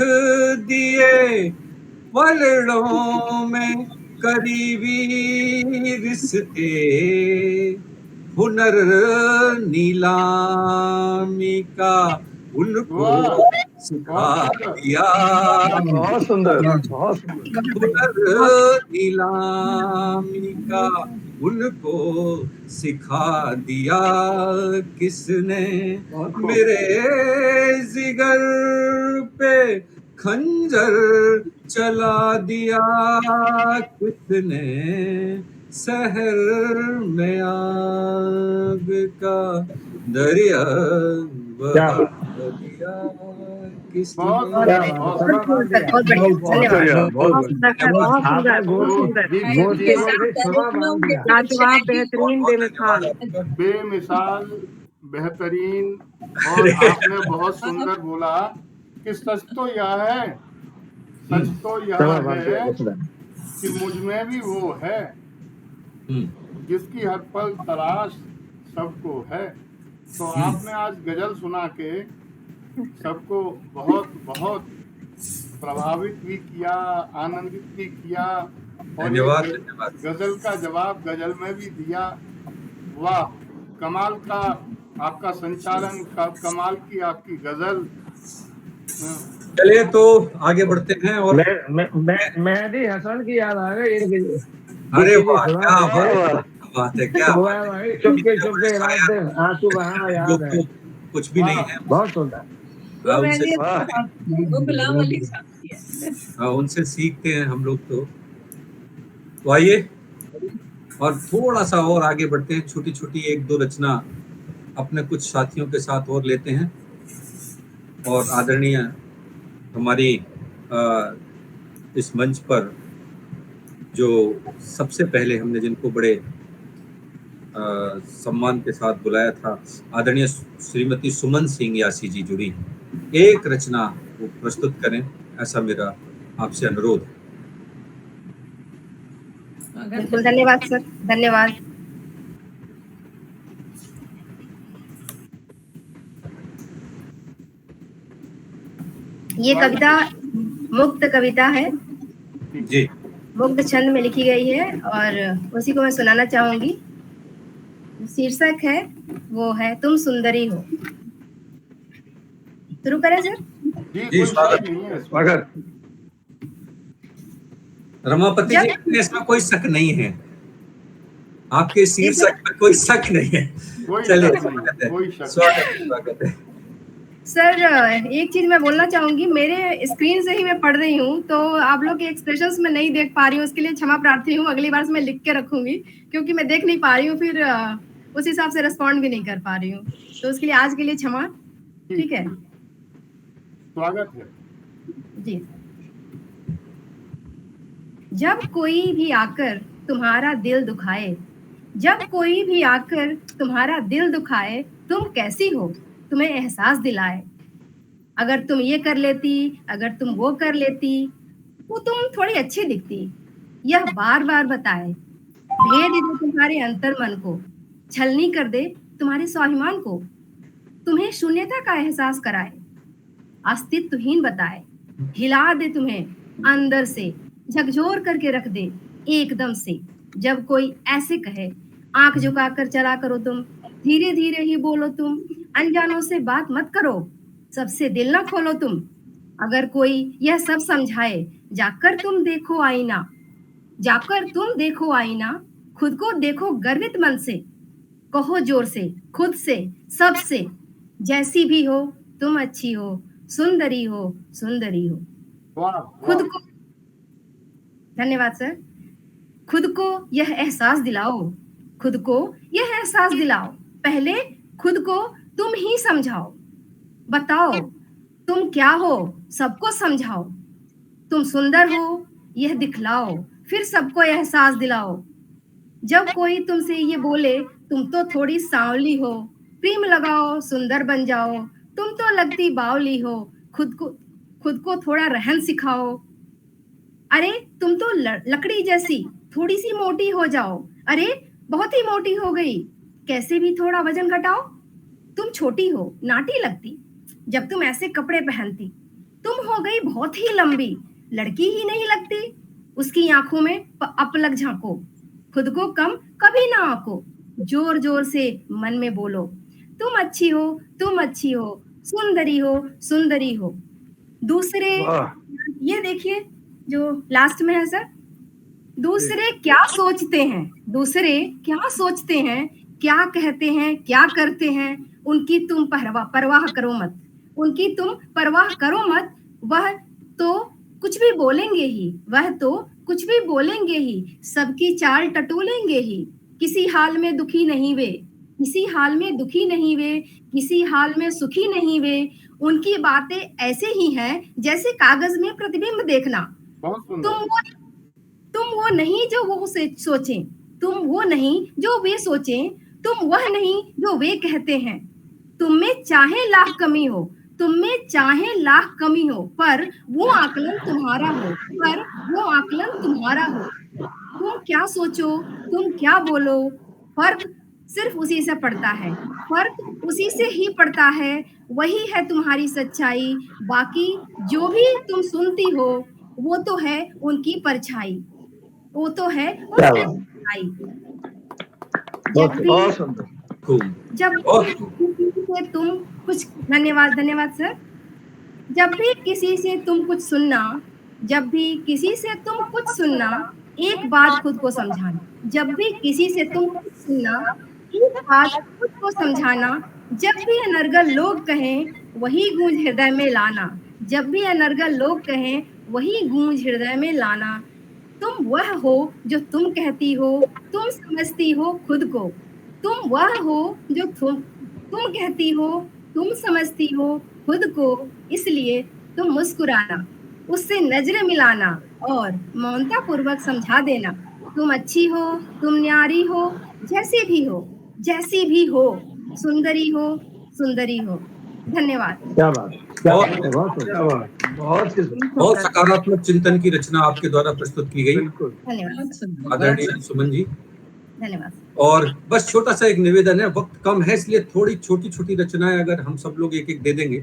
दिए पलड़ों में करीबी रिश्ते, हुनर नीलामी का उनको सिखा दिया, बहुत सुंदर, बहुत सुंदर। हुनर नीलामी का उनको सिखा दिया किसने, मेरे जिगर पे खंजर चला दिया किसने, शहर में आग का दरिया बहा दिया किसने। बेहतरीन, बेमिसाल, बेमिसाल, बेहतरीन। और आपने बहुत सुंदर बोला कि सच तो यह है, सच तो यह है कि मुझ में भी वो है जिसकी हर पल तलाश सबको है। तो आपने आज गजल सुना के सबको बहुत बहुत प्रभावित भी किया, आनंदित भी किया, और धन्यवाद। गजल का जवाब गजल में भी दिया। वाह, कमाल का आपका संचालन, कमाल की आपकी गजल। चलिए तो आगे बढ़ते हैं। और मेहदी हसन की याद आ गई। अरे वाह, क्या बात है, क्या चुपके चुपके रात दिन आंसू बहाना याद है। कुछ भी नहीं है, बहुत सुंदर। उनसे सीखते हैं हम लोग। तो आइए और थोड़ा सा और आगे बढ़ते हैं, छोटी छोटी 1-2 रचना अपने कुछ साथियों के साथ और लेते हैं। और आदरणीय हमारी इस मंच पर जो सबसे पहले हमने जिनको बड़े सम्मान के साथ बुलाया था, आदरणीय श्रीमती सुमन सिंह यासी जी जुड़ी, एक रचना वो प्रस्तुत करें, ऐसा मेरा आपसे अनुरोध है। बिल्कुल, धन्यवाद सर, धन्यवाद। ये कविता मुक्त कविता है जी, मुक्त छंद में लिखी गई है और उसी को मैं सुनाना चाहूंगी। शीर्षक है वो है तुम सुंदरी हो। शुरू करें सर? जी, स्वागत। रमापति जी, इसमें कोई शक नहीं है, आपके शीर्षक में कोई शक नहीं है। चलिए, स्वागत है सर। एक चीज मैं बोलना चाहूंगी, मेरे स्क्रीन से ही मैं पढ़ रही हूँ तो आप लोग के एक्सप्रेशंस में नहीं देख पा रही हूँ, उसके लिए क्षमा प्रार्थी हूँ। अगली बार से मैं लिख के रखूंगी, क्योंकि मैं देख नहीं पा रही हूँ, फिर उस हिसाब से रिस्पॉन्ड भी नहीं कर पा रही हूँ, तो उसके लिए आज के लिए क्षमा। ठीक है, स्वागत है जी। जब कोई भी आकर तुम्हारा दिल दुखाए, जब कोई भी आकर तुम्हारा दिल दुखाए, तुम कैसी हो तुम्हें एहसास दिलाए। अगर तुम ये कर लेती, अगर तुम वो कर लेती, वो तुम थोड़ी अच्छी दिखती, यह बार बार बताए। भेद दे तुम्हारे अंतर मन को, छलनी कर दे तुम्हारे स्वाभिमान को, तुम्हें शून्यता का एहसास कराए, अस्तित्वहीन बताए, हिला दे तुम्हें अंदर से, झकझोर करके रख दे एकदम से। जब कोई ऐसे कहे, आंख झुकाकर चला करो तुम, धीरे धीरे ही बोलो तुम, अनजानों से बात मत करो, सबसे दिल ना खोलो तुम। अगर कोई यह सब समझाए, जाकर तुम देखो आईना, जाकर तुम देखो आईना, खुद को देखो गर्वित मन से, कहो जोर से, खुद से, सबसे, जैसी भी हो तुम अच्छी हो, सुंदरी हो, सुंदरी हो। वाह खुद को, धन्यवाद सर। खुद को यह एहसास दिलाओ, खुद को यह एहसास दिलाओ, पहले खुद को तुम ही समझाओ। बताओ तुम क्या हो, सबको समझाओ। तुम सुंदर हो यह दिखलाओ, फिर सबको एहसास दिलाओ। जब कोई तुमसे ये बोले तुम तो थोड़ी सांवली हो, क्रीम लगाओ सुंदर बन जाओ, तुम तो लगती बावली हो, खुद को थोड़ा रहन सिखाओ। अरे तुम तो लकड़ी जैसी थोड़ी सी मोटी हो जाओ, अरे बहुत ही मोटी हो गई, कैसे भी थोड़ा वजन घटाओ। तुम छोटी हो, नाटी लगती जब तुम ऐसे कपड़े पहनती, तुम हो गई बहुत ही लंबी, लड़की ही नहीं लगती। उसकी आंखों में अपलक झांको, खुद को कम कभी ना आंको, जोर जोर से मन में बोलो, तुम अच्छी हो, तुम अच्छी हो, सुंदरी हो, सुंदरी हो। दूसरे, ये देखिए जो लास्ट में है सर, दूसरे क्या सोचते हैं, दूसरे क्या सोचते हैं, क्या कहते हैं, क्या करते हैं, उनकी तुम परवाह करो मत, उनकी तुम परवाह करो मत। वह तो कुछ भी बोलेंगे ही, वह तो कुछ भी बोलेंगे ही, सबकी चाल टटोलेंगे ही, किसी हाल में दुखी नहीं वे, किसी हाल में दुखी नहीं वे, किसी हाल में सुखी नहीं वे। उनकी बातें ऐसे ही हैं जैसे कागज में प्रतिबिंब देखना। तुम वो नहीं जो वो सोचें, तुम वो नहीं जो वे सोचें, तुम वह नहीं जो वे कहते हैं। तुम में चाहे लाख कमी हो, तुम में चाहे लाख कमी हो, पर वो आकलन तुम्हारा हो, पर वो आकलन तुम्हारा हो। तुम क्या सोचो, तुम क्या बोलो, फर्क सिर्फ उसी से पड़ता है, फर्क उसी से ही पड़ता है, वही है तुम्हारी सच्चाई। बाकी जो भी तुम सुनती हो वो तो है उनकी परछाई, वो तो है उनकी परछाई। जब से तुम कुछ, धन्यवाद सर। जब भी किसी से तुम कुछ सुनना, जब भी किसी से तुम कुछ सुनना, एक बात खुद को समझाना। जब भी किसी से तुम कुछ सुनना, एक बात खुद को समझाना। जब भी अनर्गल लोग कहें वही गूंज हृदय में लाना, जब भी अनर्गल लोग कहें वही गूंज हृदय में लाना। तुम वह हो जो तुम कहती हो, तुम समझती हो खुद को। तुम वह हो जो तुम कहती हो, तुम समझती हो खुद को। इसलिए तुम मुस्कुराना, उससे नजरें मिलाना और मौनता पूर्वक समझा देना, तुम अच्छी हो, तुम न्यारी हो, जैसी भी हो, जैसी भी हो, सुंदरी हो, सुंदरी हो। धन्यवाद। क्या बात, बहुत सकारात्मक चिंतन की रचना आपके द्वारा प्रस्तुत की गई। धन्यवाद आदरणीय सुमन जी, धन्यवाद। और बस छोटा सा एक निवेदन है, वक्त कम है इसलिए थोड़ी छोटी छोटी रचनाएं अगर हम सब लोग एक एक दे देंगे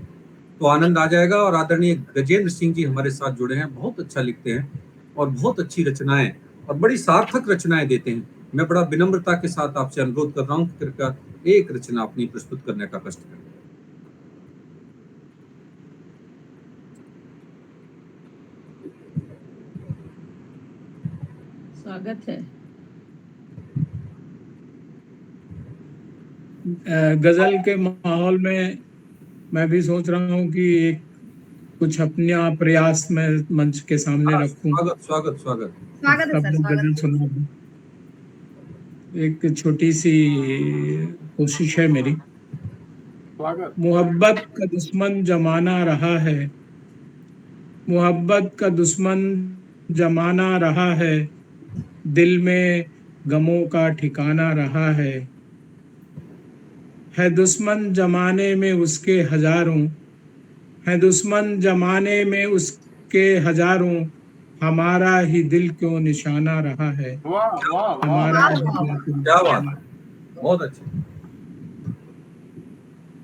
तो आनंद आ जाएगा। और आदरणीय गजेंद्र सिंह जी हमारे साथ जुड़े हैं, बहुत अच्छा लिखते हैं और बहुत अच्छी रचनाएं और बड़ी सार्थक रचनाएं देते हैं। मैं बड़ा विनम्रता के साथ आपसे अनुरोध कर रहा हूँ कि कृपया एक रचना अपनी प्रस्तुत करने का कष्ट करें। स्वागत है। गजल के माहौल में मैं भी सोच रहा हूँ कि एक कुछ अपना प्रयास में मंच के सामने रखूं। स्वागत स्वागत स्वागत है सर, गजल सुना दूं। एक छोटी सी कोशिश है मेरी। मोहब्बत का दुश्मन जमाना रहा है, मोहब्बत का दुश्मन जमाना रहा है, दिल में गमों का ठिकाना रहा है दुश्मन जमाने में उसके हजारों, है दुश्मन जमाने में उसके हजारों, हमारा ही दिल क्यों निशाना रहा है। हमारा क्या बात, बहुत अच्छा।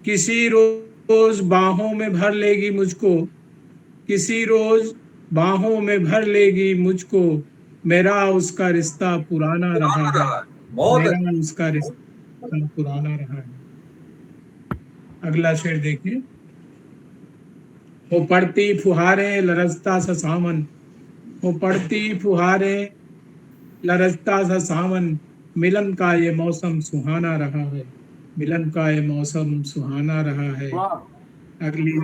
किसी रोज बाहों में भर लेगी मुझको, किसी रोज बाहों में भर लेगी मुझको, मेरा उसका रिश्ता पुराना रहा है, बहुत मेरा उसका रिश्ता पुराना रहा है। अगला शेर देखिए। हो पड़ती फुहारे लरसता सा सावन, हो पड़ती फुहारे लरसता सा सावन, मिलन का ये मौसम सुहाना रहा है, मिलन का ये मौसम सुहाना रहा है। अगली,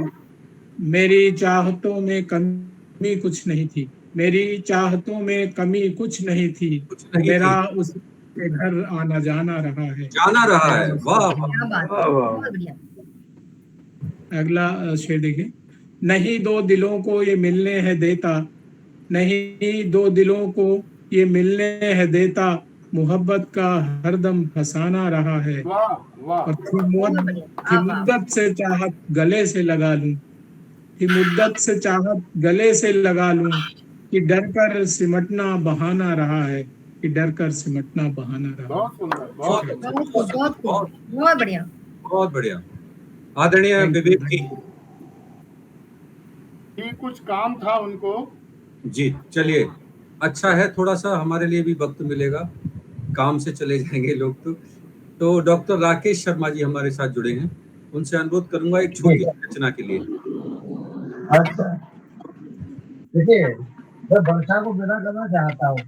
मेरी चाहतों में कमी कुछ नहीं थी, मेरी चाहतों में कमी कुछ नहीं थी, मेरा उसके घर आना जाना रहा है, जाना रहा है। वाह क्या बात है, बहुत बढ़िया। अगला शेर देखिए। नहीं दो दिलों को ये मिलने है देता, नहीं दो दिलों को ये मिलने है देता, मोहब्बत का हरदम फसाना रहा है। और थी मुद्दत से चाहत गले से लगा लूं, थी मुद्दत से चाहत गले से लगा लूं, कि डर कर सिमटना बहाना रहा है, कि डर कर सिमटना बहाना रहा है। बहुत बढ़िया। बहुत बढ़िया। आदरणीय विवेक जी, कुछ काम था उनको। जी चलिए, अच्छा है, थोड़ा सा हमारे लिए भी वक्त मिलेगा, काम से चले जाएंगे लोग तो डॉक्टर राकेश शर्मा जी हमारे साथ जुड़े हैं, उनसे अनुरोध करूंगा एक छोटी रचना के लिए। अच्छा, देखिए मैं वर्षा को विदा करना चाहता हूँ।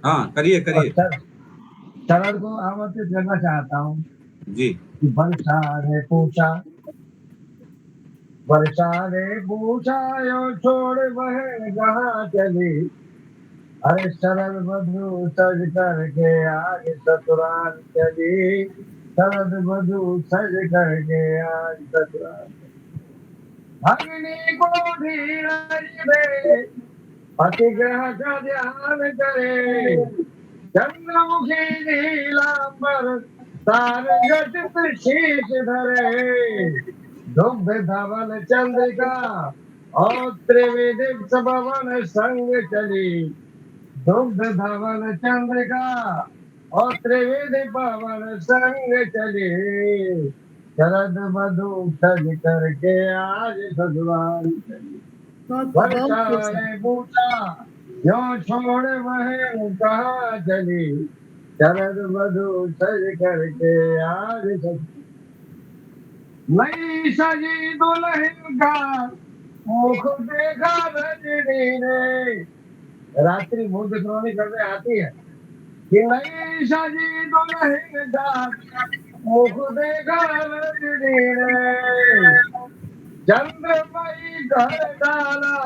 हाँ करिए करिए। शरद को आमंत्रित करना चाहता हूँ जी। वर्षा ने पूछा, वर्षा ने पूछा यो छोड़ बहन कहाँ चली, अरे शरद मधु सज करके आज ससुराल चली, शरद मधु सज करके आज ससुराल भगनी को धीरज दे, पतिग्रह का ध्यान करे, चंद्रमुखी नीलांबर तार घटित शीश धरे, दुग्ध धवल चंद्रिका और त्रिवेदी भवन संग चली, दुग्ध धवल चंद्रिका और त्रिवेदी भवन संग चली, शरद मधु सज करके आज ससुराल चली। वर्षा ने पूछा यो छोड़ बहन कहाँ चली, शरद मधु सज करके आज नई सजी दुल्हन का मुख देखा रजनी ने, रात्रि मुख दिखलानी करने आती है कि नई सजी दुल्हन का मुख देखा रजनी ने, चंद्रमयी घर डाला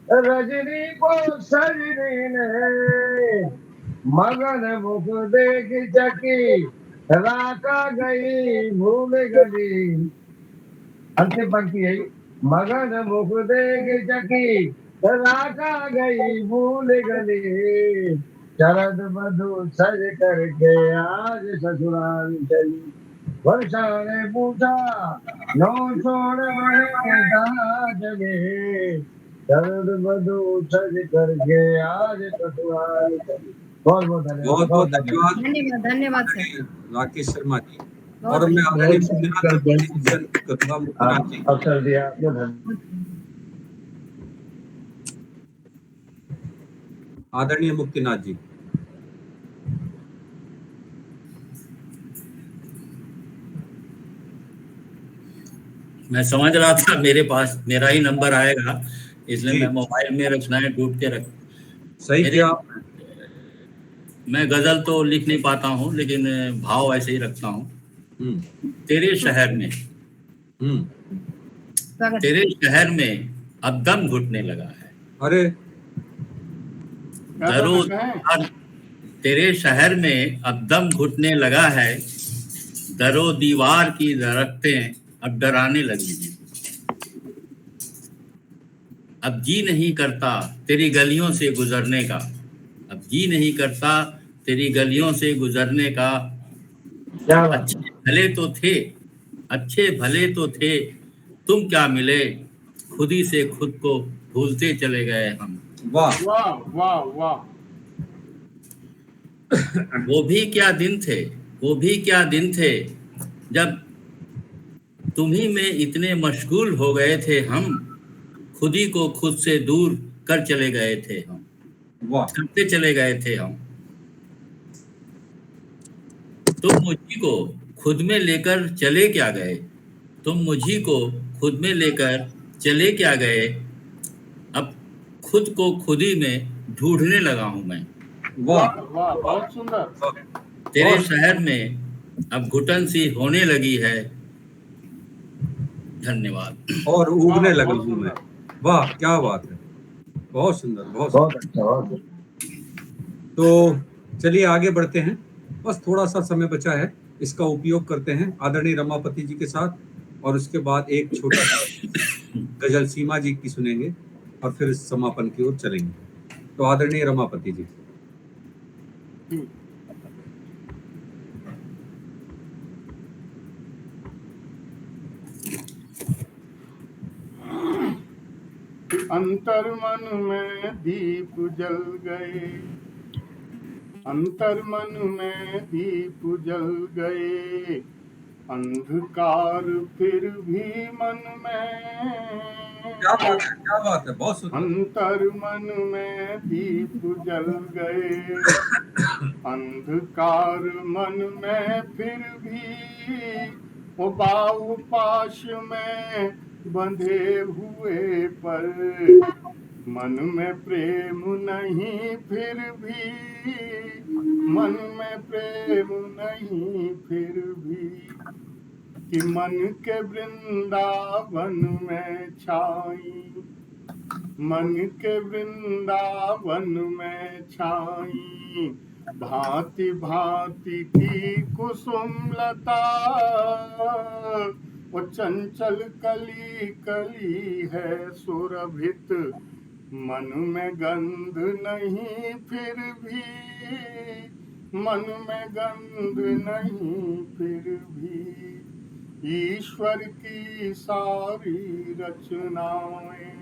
रजनी को सजनी ने, मगन मुख देख चकी राका गई भूल गली। अंतिम पंक्ति है, मगन मुख देख चकी राका गई भूल गली, शरद मधु सज करके आज ससुराल चली। वर्षा ने पूछा नो छोड़ बहन कहाँ चले, शरद मधु सज करके आज ससुराल चली। बहुत बहुत धन्यवाद। बहुत धन्यवाद। धन्यवाद धन्यवाद सर राकेश शर्मा जी। और मैं अवसर दिया। आदरणीय मुक्तिनाथ जी। मैं समझ रहा था मेरे पास मेरा ही नंबर आएगा, इसलिए मैं मोबाइल में रचनाएं ढूंढ के रख। सही किया। मैं गजल तो लिख नहीं पाता हूँ, लेकिन भाव ऐसे ही रखता हूँ। तेरे शहर में, तेरे शहर में अब दम घुटने लगा है। अरे तेरे शहर में अब दम घुटने लगा है, दरो दीवार की दरख्तें अब डराने लगी हैं। अब जी नहीं करता तेरी गलियों से गुजरने का, अब जी नहीं करता तेरी गलियों से गुजरने का। अच्छे भले तो थे, अच्छे भले तो थे, तुम क्या मिले, खुद ही से खुद को भूलते चले गए हम। वाह वाह वाह वाह। वो भी क्या दिन थे, वो भी क्या दिन थे, जब तुम्ही में इतने मशगूल हो गए थे हम, खुद ही को खुद से दूर कर चले गए थे हम, वाह, करते चले गए थे हम। तुम मुझी को खुद में लेकर चले क्या गए, तुम मुझी को खुद में लेकर चले क्या गए, अब खुद को खुद ही में ढूंढने लगा हूं मैं। वाह, वाह, बहुत सुंदर। तेरे शहर में अब घुटन सी होने लगी है। धन्यवाद। और उगने लगा बहुत हूं मैं। सुंदर। वाह, क्या बात है, बहुत सुंदर, बहुत बहुत सुंदर। अच्छा, बहुत अच्छा। तो चलिए आगे बढ़ते हैं, बस थोड़ा सा समय बचा है, इसका उपयोग करते हैं आदरणीय रमापति जी के साथ, और उसके बाद एक छोटा सा गजल सीमा जी की सुनेंगे और फिर समापन की ओर चलेंगे। तो आदरणीय रमापति जी। अंतर मन में दीप जल गए, अंतर मन में दीप जल गए, अंधकार फिर भी मन में। क्या बात है, क्या बात है, बहुत सुंदर। अंतर मन में दीप जल गए, अंधकार मन में फिर भी, वो बाहु पाश में बंधे हुए पर मन में प्रेम नहीं फिर भी, मन में प्रेम नहीं फिर भी, कि मन के वृंदावन में छाई, मन के वृंदावन में छाई, भांति भांति की कुसुम लता, वो चंचल कली कली है सुरभित, मन में गंध नहीं फिर भी, मन में गंध नहीं फिर भी, ईश्वर की सारी रचनाएं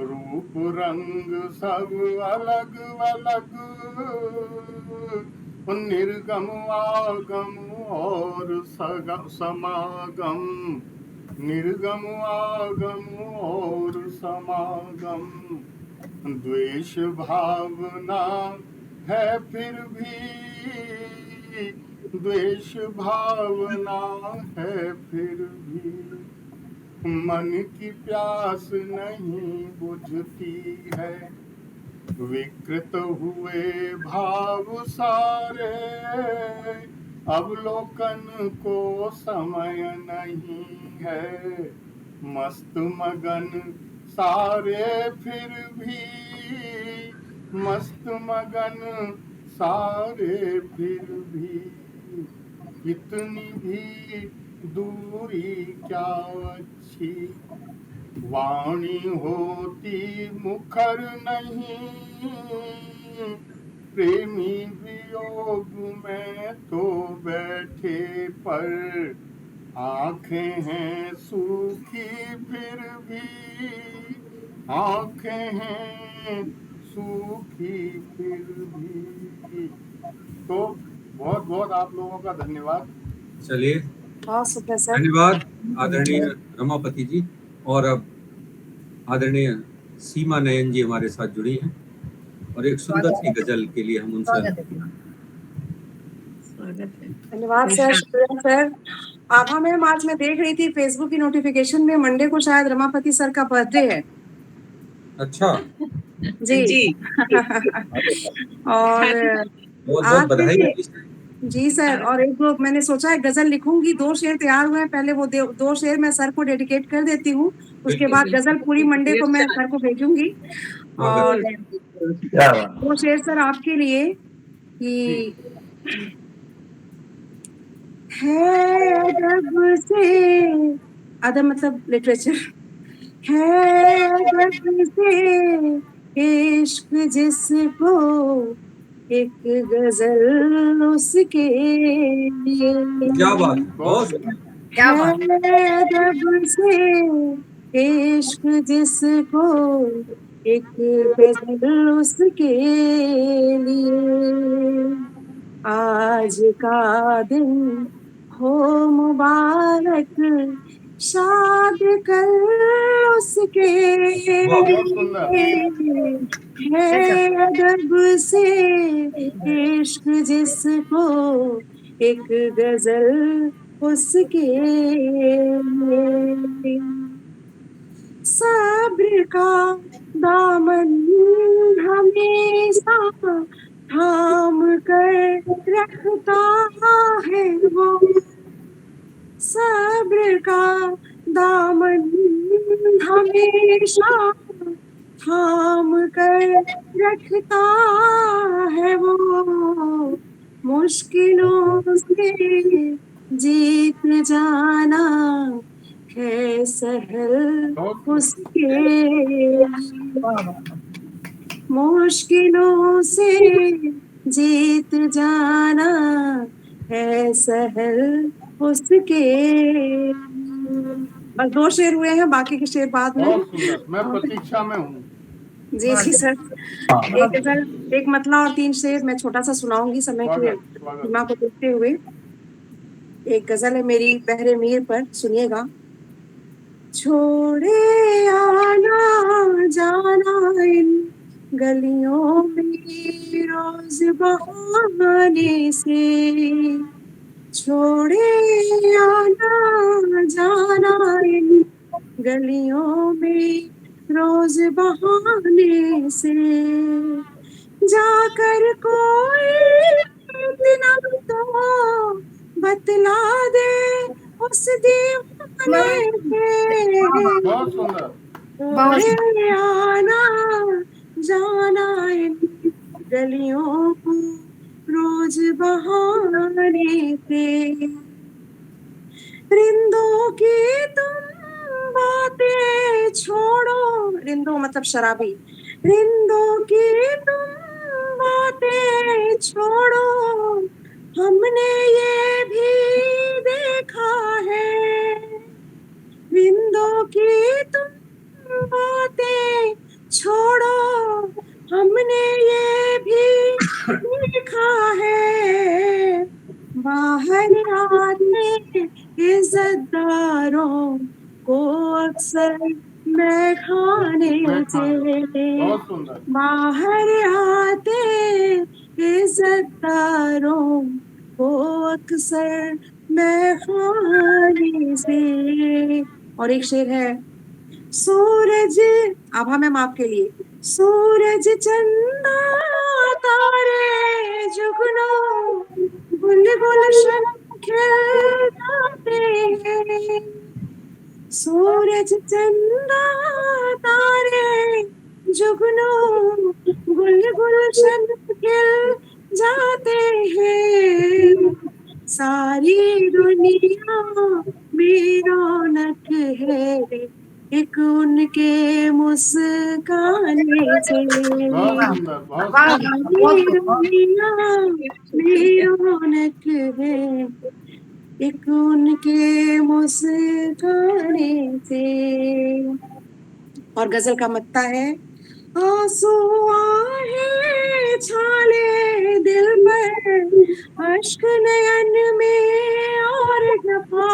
रूप रंग सब अलग अलग, निर्गम आगम और समागम, निर्गम आगम और समागम, द्वेष भावना है फिर भी, द्वेष भावना है फिर भी, मन की प्यास नहीं बुझती है, विकृत हुए भाव सारे, अवलोकन को समय नहीं है, मस्त मगन सारे फिर भी, मस्त मगन सारे फिर भी, कितनी भी दूरी क्या अच्छी, वाणी होती मुखर नहीं, प्रेमी वियोग में तो बैठे पर, आंखें हैं सूखी फिर भी, आंखें हैं सूखी फिर भी। तो बहुत बहुत आप लोगों का धन्यवाद। चलिए, बहुत शुक्रिया सर। धन्यवाद आदरणीय रमापति जी। और अब आदरणीय सीमा नयन जी हमारे साथ जुड़ी हैं और एक सुंदर सी गजल के लिए हम उनसे धन्यवाद सर, शुक्रिया सर। आभा मैम, आज मैं देख रही थी फेसबुक की नोटिफिकेशन में मंडे को शायद रमापति सर का बर्थडे है। अच्छा जी और बहुत आज बधाई जी सर। और एक दो मैंने सोचा है गजल लिखूंगी, 2 शेर तैयार हुए हैं, पहले वो 2 शेर मैं सर को डेडिकेट कर देती हूँ, उसके बाद गजल पूरी मंडे को मैं सर को भेजूंगी। और 2 शेर सर आपके लिए कि है अदब से, अदब मतलब लिटरेचर, है अदब से इश्क जिसको एक गजल उसके लिए, क्या बात, बहुत क्या बात, अदब से इश्क जिसको एक गजल उसके लिए, आज का दिन हो मुबारक शाद कर उसके बहुत सुंदर। है अदब से इश्क जिसको एक गजल उसके सब्र का दामन हमेशा थाम कर रखता है वो, सब्र का दामन हमेशा थाम कर रखता है वो, मुश्किलों से जीत जाना है सहल उसके, मुश्किलों से जीत जाना है सहल उसके। बस 2 शेर हुए हैं, बाकी के शेर बाद में। बहुत सुंदर, मैं प्रतीक्षा में हूँ। जी जी सर। एक गजल, एक मतला और 3 शेर मैं छोटा सा सुनाऊंगी समय की सीमा को देखते हुए। एक गजल है मेरी बहरे मीर पर, सुनिएगा। छोड़े आना जाना इन गलियों में रोज बहाने से, छोड़े आना जाना इन गलियों में रोज बहाने से, जाकर कोई इतना तो बतला दे उस दीवाने से, आना जाना इन गलियों को रोज बहाने से, रिंदों की तुम बातें छोड़ो, रिंदों मतलब शराबी, रिंदों की तुम बातें छोड़ो, हमने ये भी देखा है, रिंदों की तुम बातें छोड़ो, हमने ये भी देखा है, बाहर आते इज्जतदारों को अक्सर मैं खाने से, बाहर आते इज्जतदारों को अक्सर मैं खाने से। और एक शेर है, सूरज, आभा मैम आपके लिए, सूरज चंदा तारे जुगनू गुलगुलशन खिल जाते हैं, सूरज चंदा तारे जुगनू गुलगुलशन खिल जाते हैं, सारी दुनिया में रौनक है एक उनके मुस्काने से, सारी दुनिया में रौनक है एक उनके मुस्काने से। और गजल का मत्ता है, आंसू आहे छाले दिल पर अश्क नयन में और जफा,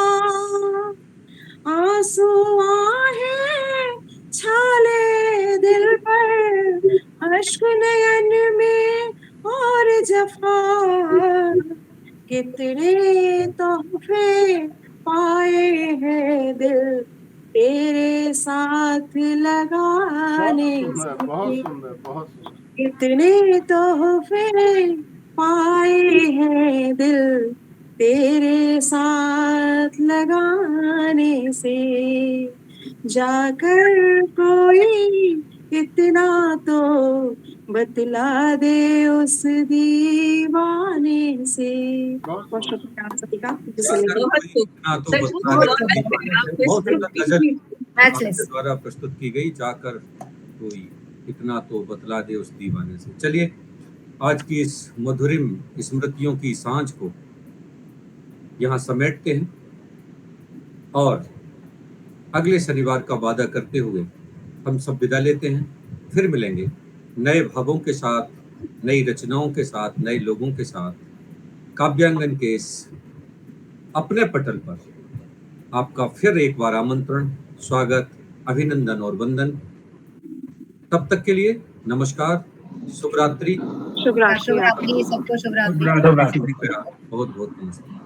आंसू आहे छाले दिल पर अश्क नयन में और जफा, कितने तोहफे पाए हैं दिल तेरे साथ लगाने से, कितने तोहफे पाए हैं दिल तेरे साथ लगाने से, जाकर कोई इतना तो बतला दे उस दीवाने से। बहुत शुक्रिया आप सभी का द्वारा प्रस्तुत की गई, जाकर कोई इतना तो बतला दे उस दीवाने से। चलिए आज की इस मधुरिम स्मृतियों की सांझ को यहाँ समेटते हैं और अगले शनिवार का वादा करते हुए हम सब विदा लेते हैं। फिर मिलेंगे नए भावों के साथ, नई रचनाओं के साथ, नए लोगों के साथ, काव्यांगन के इस अपने पटल पर आपका फिर एक बार आमंत्रण, स्वागत, अभिनंदन और वंदन। तब तक के लिए नमस्कार, शुभ रात्रि। शुभ रात्रि। शुभ रात्रि सबको, शुभ रात्रि। शुभ रात्रि। बहुत बहुत नमस्कार।